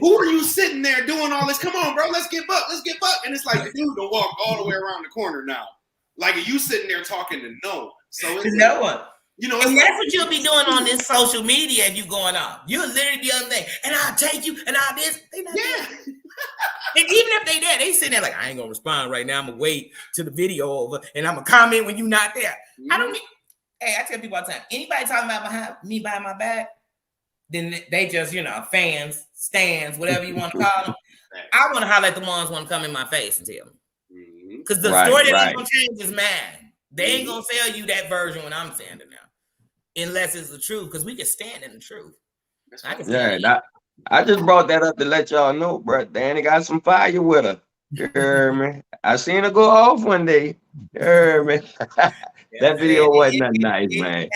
C: who are you sitting there doing all this? Come on, bro, let's get buck. And it's like the dude to walk all the way around the corner now. Like, are you sitting there talking to no one? So it's
B: no one.
C: You know,
B: and that's what you'll be doing on this social media if you going on. You'll literally be on there, and I'll take you, and I'll this. They not there. And even if they there, they sitting there like, I ain't gonna respond right now. I'm gonna wait till the video over, and I'm gonna comment when you're not there. I don't mean. Hey, I tell people all the time. Anybody talking about behind my back, then they just, you know, fans, stands, whatever you want to call them. I want to holler at the ones want to come in my face and tell me, because the story that ain't gonna change is mine. They ain't gonna sell you that version when I'm standing there, unless it's the truth. Because we can stand in the truth.
A: I just brought that up to let y'all know, bro. Danny got some fire with her. You heard me? I seen her go off one day. You heard me? That video wasn't that nice, man.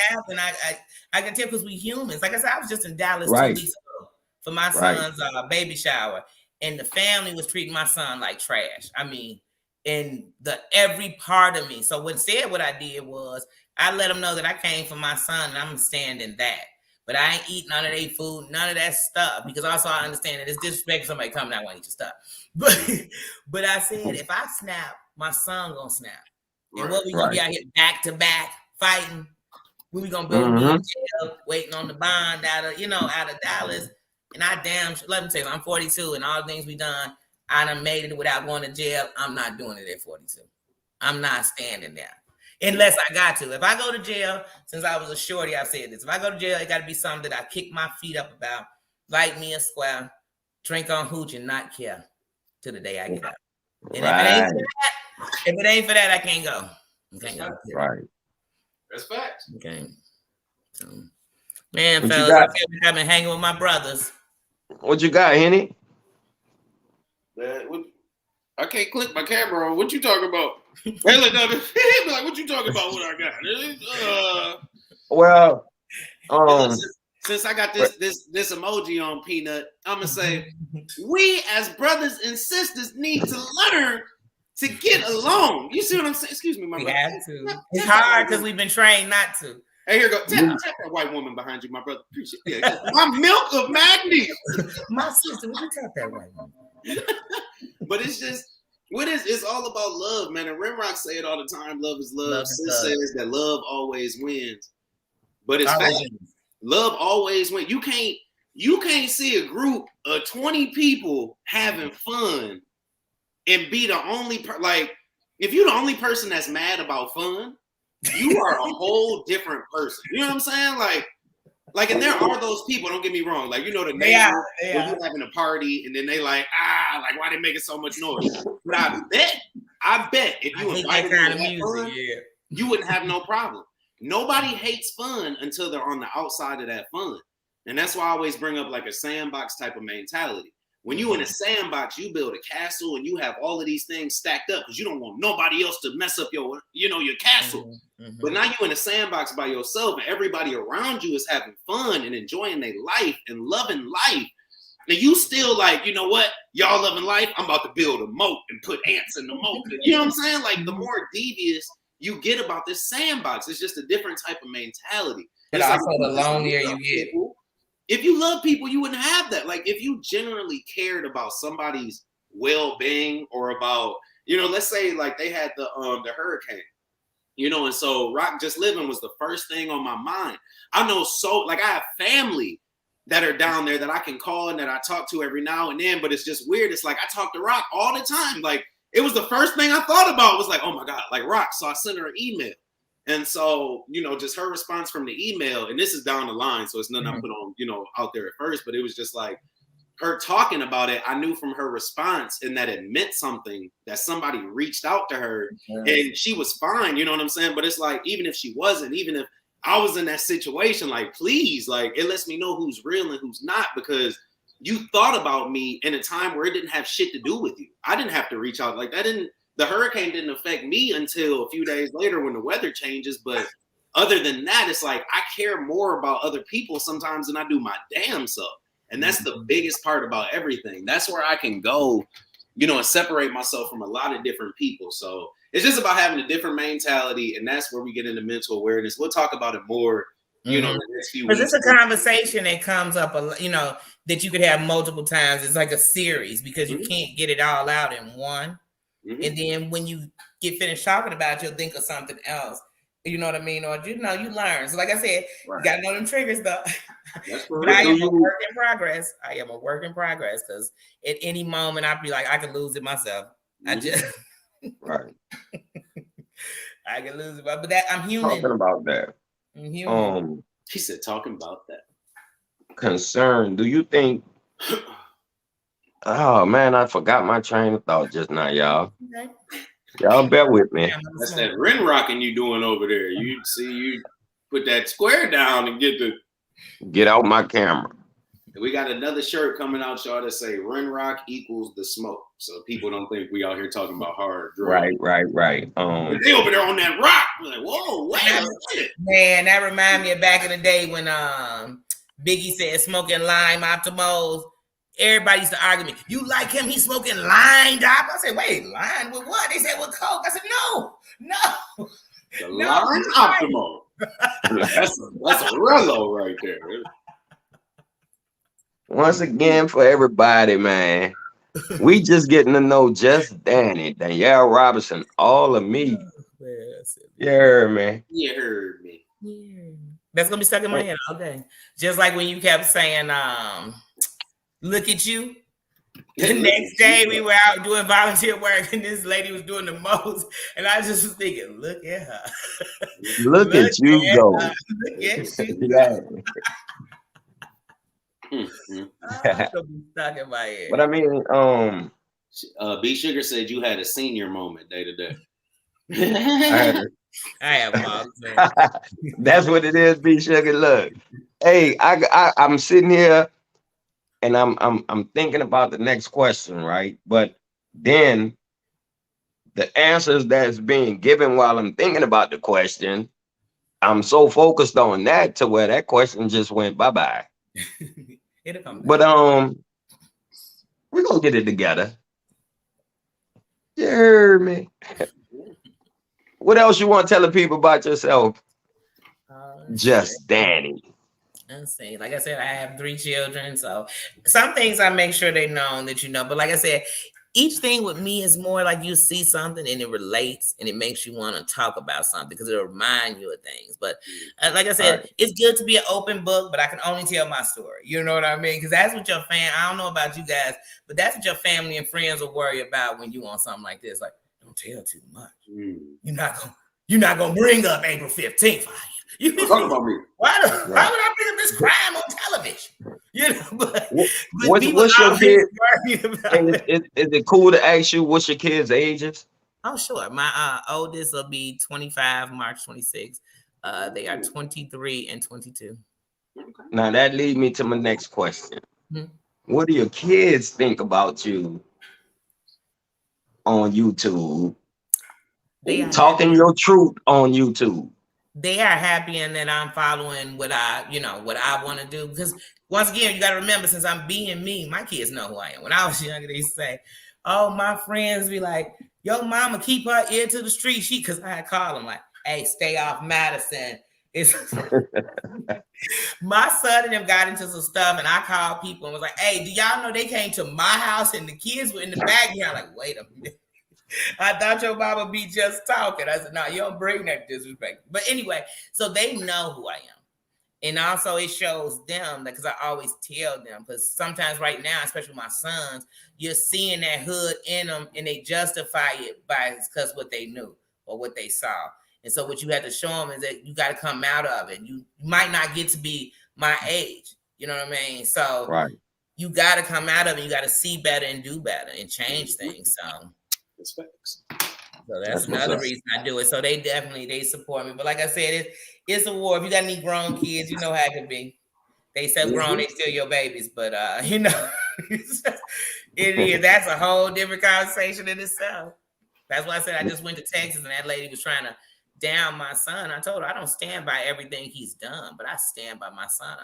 B: I can tell because we humans. Like I said, I was just in Dallas 2 weeks ago for my son's baby shower, and the family was treating my son like trash. I mean, in every part of me. So what I did was I let them know that I came for my son and I'm standing that. But I ain't eat none of their food, none of that stuff, because also I understand that it's disrespect somebody coming out and eat your stuff. But I said, if I snap, my son gonna snap. And what we gonna be out here back to back fighting? We gonna build a jail, waiting on the bond out of Dallas. And let me tell you, I'm 42, and all the things we done, I done made it without going to jail. I'm not doing it at 42. I'm not standing there. Unless I got to. If I go to jail, since I was a shorty, I've said this. If I go to jail, it got to be something that I kick my feet up about, like me a square, drink on hooch, and not care till the day I get out. And if it ain't for that, I can't go.
A: Right.
C: That's facts.
B: Okay. So, man, fellas, I feel like I've been hanging with my brothers.
A: What you got, Henny?
C: I can't click my camera on. What you talking about? Like, what you talking about? What I got?
A: Well,
C: since I got this emoji on Peanut, I'm gonna say we as brothers and sisters need to learn to get along. You see what I'm saying? Excuse me, my brother.
B: Have to. It's hard because we've been trained not to.
C: Hey, here go. Tap that white woman behind you, my brother. Appreciate it. Yeah. My milk of magnesium.
B: My sister, would you tap that white woman?
C: But it's just. It's all about love, man. And Rimrock say it all the time. Love is love. Sis says that love always wins. But it's fact. Love always wins. You can't see a group of 20 people having fun and be the only if you're the only person that's mad about fun, you are a whole different person. You know what I'm saying? Like, and there are those people, don't get me wrong. Like, you know, the neighbor when you're having a party and then they like why they making so much noise? But I bet if you invited them to have fun, you wouldn't have no problem. Nobody hates fun until they're on the outside of that fun. And that's why I always bring up like a sandbox type of mentality. When you in a sandbox, you build a castle and you have all of these things stacked up because you don't want nobody else to mess up your castle. But now you in a sandbox by yourself and everybody around you is having fun and enjoying their life and loving life. And you still like, you know what? Y'all loving life? I'm about to build a moat and put ants in the moat. You know what I'm saying? Like the more devious you get about this sandbox, it's just a different type of mentality.
B: But also the lonelier you get.
C: If you love people, you wouldn't have that. Like if you genuinely cared about somebody's well-being or about, let's say like they had the hurricane, and so Rock Just Living was the first thing on my mind. I know I have family that are down there that I can call and that I talk to every now and then, but it's just weird. It's like I talk to Rock all the time. Like it was the first thing I thought about was like, oh my God, like Rock. So I sent her an email. And so, just her response from the email, and this is down the line, so it's nothing I put on, out there at first, but it was just like her talking about it. I knew from her response and that it meant something, that somebody reached out to her and she was fine, you know what I'm saying? But it's like, even if she wasn't, even if I was in that situation, like, please, like, it lets me know who's real and who's not, because you thought about me in a time where it didn't have shit to do with you. I didn't have to reach out. Like the hurricane didn't affect me until a few days later when the weather changes. But other than that, it's like I care more about other people sometimes than I do my damn self. And that's the biggest part about everything. That's where I can go, and separate myself from a lot of different people. So it's just about having a different mentality. And that's where we get into mental awareness. We'll talk about it more, in the next few weeks.
B: Because it's a conversation that comes up, that you could have multiple times. It's like a series because you can't get it all out in one. And then when you get finished talking about it, you'll think of something else. You know what I mean? Or you learn. So like I said, you gotta know them triggers though. But I am a work in progress. I am a work in progress because at any moment I'd be like, I could lose it myself. I just
A: right.
B: I can lose it, but that I'm human.
A: Talking about that.
B: I'm human.
C: She said, talking about that. Concern.
A: Do you think? Oh man, I forgot my train of thought just now, y'all. Okay. Y'all bear with me.
C: That's that Ren rocking you doing over there. You see, you put that square down and
A: get out my camera.
C: We got another shirt coming out, y'all, that say Ren rock equals the smoke. So people don't think we out here talking about hard drugs.
A: Right.
C: They over there on that rock. We're like, whoa, wait a minute.
B: Man, that remind me of back in the day when Biggie said smoking lime optimals. Everybody used to argue with me. You like him? He's smoking line dop. I said, wait, line with what? They said with coke. I said, no.
C: The line optimal. That's a Rello right there.
A: Once again, for everybody, man, we just getting to know Just Dani, Danielle Robinson, all of me. You heard me.
C: You heard me.
B: Yeah. That's gonna be stuck in my head all day. Just like when you kept saying, look at you. The next day we were out doing volunteer work and this lady was doing the most. And I just was thinking, look at her.
A: Look at you go.
B: Look at you.
A: Yeah.
B: Stuck in my head.
A: But I mean,
C: B Sugar said you had a senior moment day to day.
B: I have moms,
A: That's what it is, B Sugar. Look, hey, I'm sitting here and I'm thinking about the next question, right? But then the answers that's being given while I'm thinking about the question, I'm so focused on that to where that question just went bye-bye.
B: It'll come back.
A: But we're gonna get it together. You heard me. What else you want to tell the people about yourself? Just Dani.
B: Let's see. Like I said, I have 3 children, so some things I make sure they know that you know. But like I said, each thing with me is more like you see something and it relates and it makes you want to talk about something because it'll remind you of things. But like I said, It's good to be an open book, but I can only tell my story. You know what I mean? Because that's what your I don't know about you guys, but that's what your family and friends will worry about when you want something like this. Like, don't tell too much. You're not gonna bring up April 15th. You
C: talking about me?
B: Why would I bring up this crime on television? You know, but
A: what's your kid? Is it cool to ask you what's your kids' ages?
B: Oh, sure. My oldest will be 25, March 26th. They are 23 and 22.
A: Now that leads me to my next question. What do your kids think about you on YouTube?
B: They are
A: Talking
B: happy.
A: your truth on YouTube.
B: They are happy, and then I'm following what I want to do. Because once again, you got to remember, since I'm being me, my kids know who I am. When I was younger, they used to say, "Oh, my friends be like, yo, mama, keep her ear to the street." Because I call them like, "Hey, stay off Madison." It's my son and them got into some stuff, and I called people and was like, "Hey, do y'all know they came to my house and the kids were in the backyard?" Like, wait a minute. I thought your mama be just talking. I said, no, you don't bring that disrespect. But anyway, so they know who I am. And also it shows them, because I always tell them, because sometimes right now, especially my sons, you're seeing that hood in them and they justify it by because what they knew or what they saw. And so what you have to show them is that you got to come out of it. You might not get to be my age. You know what I mean? So
A: Right.
B: You got to come out of it. You got to see better and do better and change things. So that's another reason I do it. So they support me. But like I said, it's a war. If you got any grown kids, you know how it can be. They say grown, they still your babies. But it is. That's a whole different conversation in itself. That's why I said I just went to Texas and that lady was trying to down my son. I told her I don't stand by everything he's done, but I stand by my son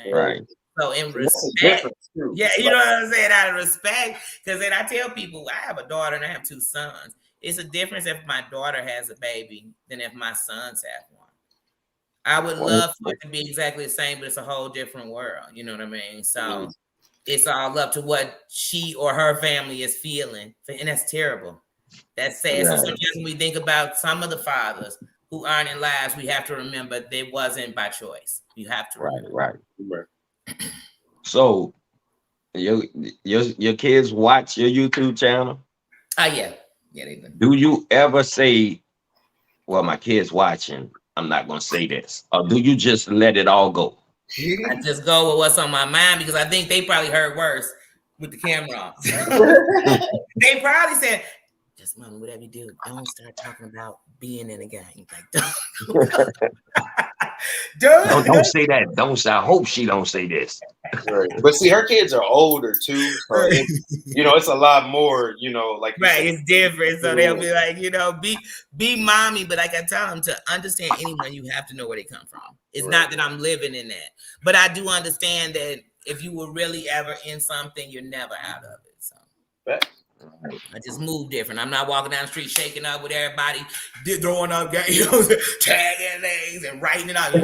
B: 100%.
A: Right.
B: So in respect, yeah, you know what I'm saying? Out of respect, because then I tell people I have a daughter and I have 2 sons. It's a difference if my daughter has a baby than if my sons have one. I would love for it to be exactly the same, but it's a whole different world. You know what I mean? So it's all up to what she or her family is feeling, and that's terrible. That's sad. Yeah. So sometimes when we think about some of the fathers who aren't in lives, we have to remember they wasn't by choice. You have to remember.
A: Right. So your kids watch your YouTube channel?
B: Yeah, they do.
A: Do you ever say, well, my kids watching, I'm not gonna say this? Or do you just let it all go?
B: I just go with what's on my mind, because I think they probably heard worse with the camera off. They probably said, just mama, whatever you do, don't start talking about being in a gang. Like,
A: don't say that. Don't. I hope she don't say this.
C: Right. But see, her kids are older too. So it's a lot more. Like
B: right, it's different. So they'll be like, be mommy. But like I tell them, to understand anyone, you have to know where they come from. It's not that I'm living in that, but I do understand that if you were really ever in something, you're never out of it. So. I just move different. I'm not walking down the street shaking up with everybody, throwing up, tagging things and writing it out.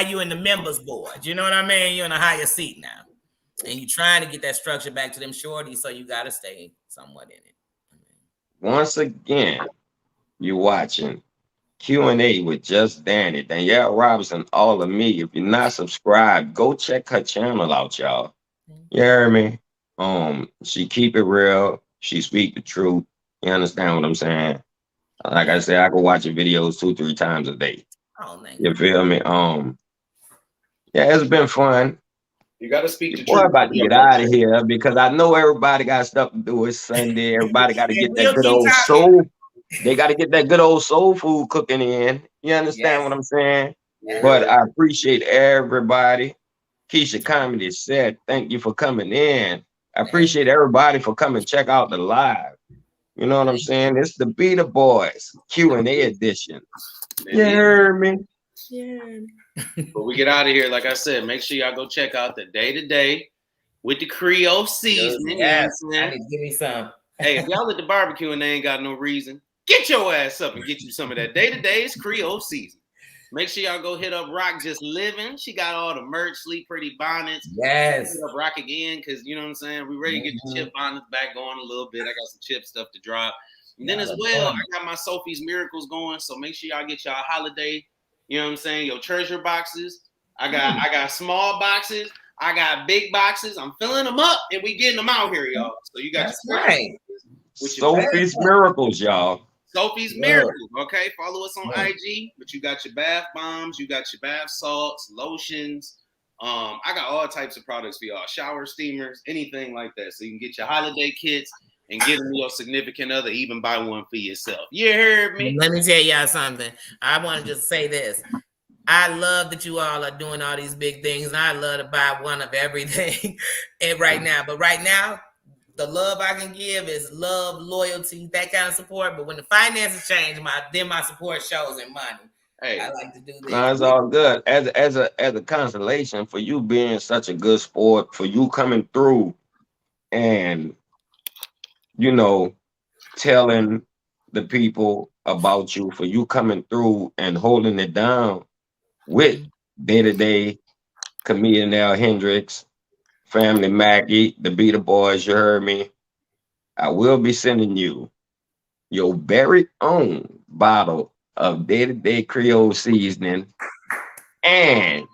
B: You're in the members board. You know what I mean? You're in a higher seat now. And you're trying to get that structure back to them shorties, so you got to stay somewhat in it.
A: Once again, you're watching Q&A with Just Dani, Danielle Robinson, all of me. If you're not subscribed, go check her channel out, y'all. You hear me? She keep it real. She speak the truth. You understand what I'm saying? Like I said, I can watch her videos 2-3 times a day.
B: Oh, man.
A: You feel me? Yeah, it's been fun.
C: You got to speak the
A: truth. We're about to get out of here because I know everybody got stuff to do. It's Sunday. Everybody got to get that good old soul. They got to get that good old soul food cooking in. You understand what I'm saying? Yeah. But I appreciate everybody. Keisha Comedy said, thank you for coming in. I appreciate everybody for coming check out the live. You know what I'm saying? It's the Be the Boys Q&A edition. You heard me?
B: Yeah.
C: But we get out of here, like I said, make sure y'all go check out the Day-to-Day with the Creole seasoning.
B: Yes, I need to give me some.
C: Hey, if y'all at the barbecue and they ain't got no reason, get your ass up and get you some of that Day-to-Day's Creole seasoning. Make sure y'all go hit up Rock Just Living. She got all the merch, Sleep Pretty bonnets.
B: Yes.
C: Hit up Rock again, because you know what I'm saying? We ready to get the chip bonnets back going a little bit. I got some chip stuff to drop. And then as well, I got my Sophie's Miracles going. So make sure y'all get y'all holiday, you know what I'm saying? Your treasure boxes. I got small boxes. I got big boxes. I'm filling them up and we getting them out here, y'all. So you got
A: Sophie's Miracles, y'all.
C: Sophie's Miracles, okay? Follow us on IG, but you got your bath bombs, you got your bath salts, lotions. I got all types of products for y'all, shower steamers, anything like that. So you can get your holiday kits and give them your significant other, even buy one for yourself. You heard me?
B: Let me tell y'all something. I want to just say this. I love that you all are doing all these big things, and I love to buy one of everything and right now. But right now, the love I can give is love, loyalty, that kind of support. But when the finances change, my support shows in money.
C: Hey,
B: I like to do this.
A: No, it's all good. As a consolation for you being such a good sport, for you coming through and you know telling the people about you, for you coming through and holding it down with day to day comedian Al Hendricks, Family Mackie, the Beater Boys. You heard me. I will be sending you your very own bottle of day to day Creole seasoning and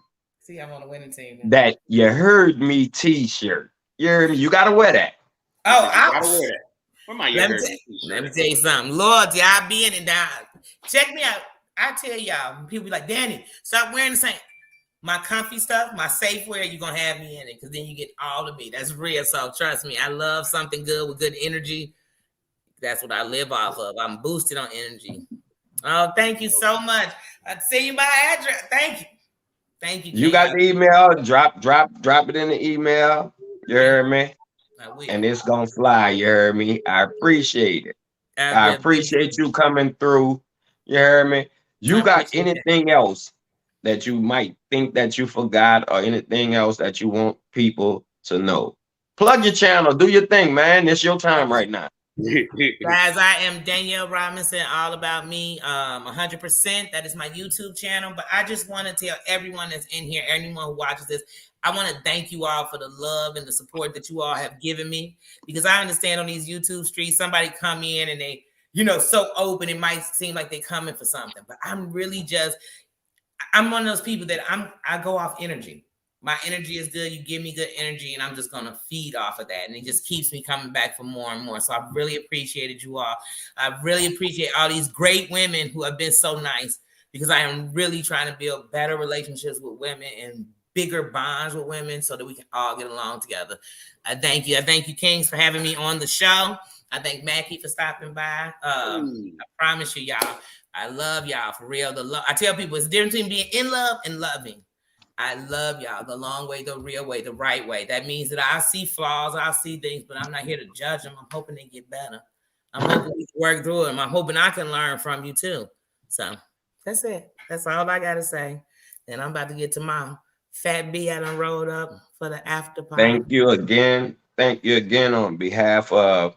B: See, I'm on a winning team.
A: that you heard me t-shirt. You heard me. You gotta wear that.
B: Oh,
C: I gotta wear that. Where my
B: let me tell you something. Loyalty, I be in it down. Check me out. I tell y'all, people be like, Danny, stop wearing the same. My comfy stuff, my safe wear, you're gonna have me in it, because then you get all of me. That's real. So trust me, I love something good with good energy. That's what I live off of. I'm boosted on energy. Oh, thank you so much. I'd send you my address. Thank you. Thank you.
A: You got the email. Drop it in the email. You heard me? And it's gonna fly. You heard me? I appreciate it. I appreciate you coming through. You heard me? You got anything else that you might think that you forgot, or anything else that you want people to know? Plug your channel. Do your thing, man. It's your time right now.
B: Guys, I am Danielle Robinson, all about me, 100%. That is my YouTube channel. But I just want to tell everyone that's in here, anyone who watches this, I want to thank you all for the love and the support that you all have given me. Because I understand on these YouTube streets, somebody come in and they, so open, it might seem like they coming for something. But I'm really I'm one of those people that I go off energy. My energy is good. You give me good energy, and I'm just going to feed off of that. And it just keeps me coming back for more and more. So I really appreciated you all. I really appreciate all these great women who have been so nice, because I am really trying to build better relationships with women and bigger bonds with women so that we can all get along together. I thank you. I thank you, Kings, for having me on the show. I thank Mackie for stopping by. I promise you, y'all, I love y'all for real. I tell people it's the difference between being in love and loving. I love y'all the long way, the real way, the right way. That means that I see flaws, I see things, but I'm not here to judge them. I'm hoping they get better. I'm hoping we can work through them. I'm hoping I can learn from you too. So that's it. That's all I got to say. And I'm about to get to my fat B I done rolled up for the after party.
A: Thank you again. Thank you again on behalf of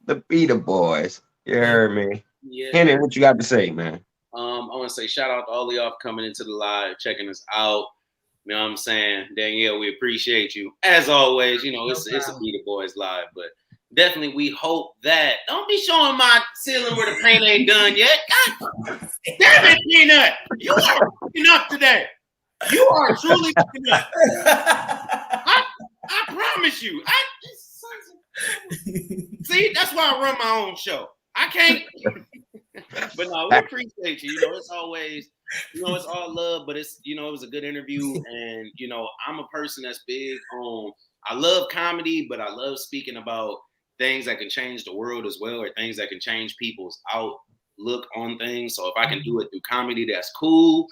A: the Beater Boys. You heard me.
C: Yeah.
A: Henny, what you got to say, man?
C: I want to say shout out to all of y'all for coming into the live, checking us out. You know what I'm saying? Danielle, we appreciate you. As always, it's a Beater Boys live, but definitely we hope that. Don't be showing my ceiling where the paint ain't done yet. God damn it, Peanut. You are fucking up today. You are truly fucking up. I promise you. See, that's why I run my own show. I can't. But no, we appreciate you. It's always, it's all love, but it's, it was a good interview. And, I'm a person that's big on, I love comedy, but I love speaking about things that can change the world as well, or things that can change people's outlook on things. So if I can do it through comedy, that's cool.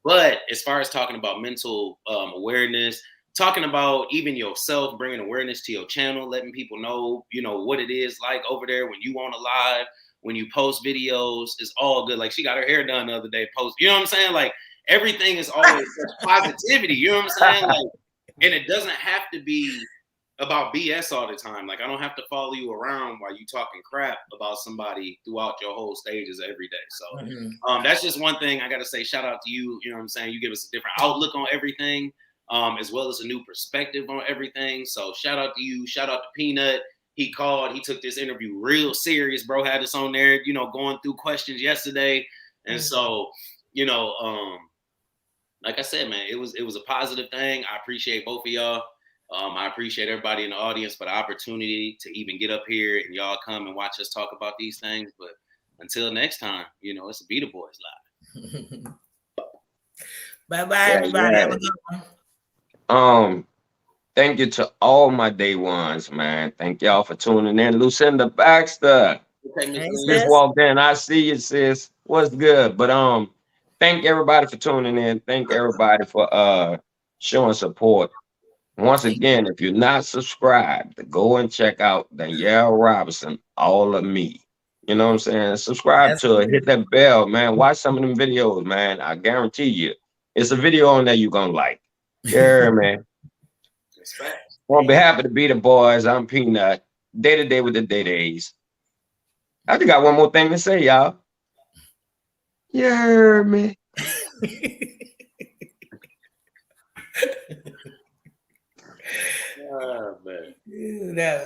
C: But as far as talking about mental awareness, talking about even yourself, bringing awareness to your channel, letting people know, what it is like over there when you on a live, when you post videos, it's all good. Like she got her hair done the other day, you know what I'm saying? Like everything is always such positivity, you know what I'm saying? Like, and it doesn't have to be about BS all the time. Like I don't have to follow you around while you talking crap about somebody throughout your whole stages every day. So that's just one thing I got to say. Shout out to you. You know what I'm saying? You give us a different outlook on everything, as well as a new perspective on everything. So shout out to you. Shout out to Peanut. He called. He took this interview real serious, bro. Had us on there, going through questions yesterday, and so, like I said, man, it was a positive thing. I appreciate both of y'all. I appreciate everybody in the audience for the opportunity to even get up here and y'all come and watch us talk about these things. But until next time, it's a Beater Boys live.
B: Bye-bye, everybody. Have a good
A: one. Thank you to all my day ones, man. Thank y'all for tuning in. Lucinda Baxter.
C: Okay,
A: just walked in. I see you, sis. What's good? But thank everybody for tuning in. Thank everybody for showing support. Once again, if you're not subscribed, go and check out Danielle Robinson, all of me. You know what I'm saying? Subscribe
B: That's
A: to her, hit that bell, man. Watch some of them videos, man. I guarantee you, it's a video on there you're gonna like. Yeah, man.
C: That's facts.
A: On behalf of the Be the Boys, I'm Peanut. Day to day with the day days. I just got one more thing to say, y'all. You heard me.
C: Oh, man.
B: that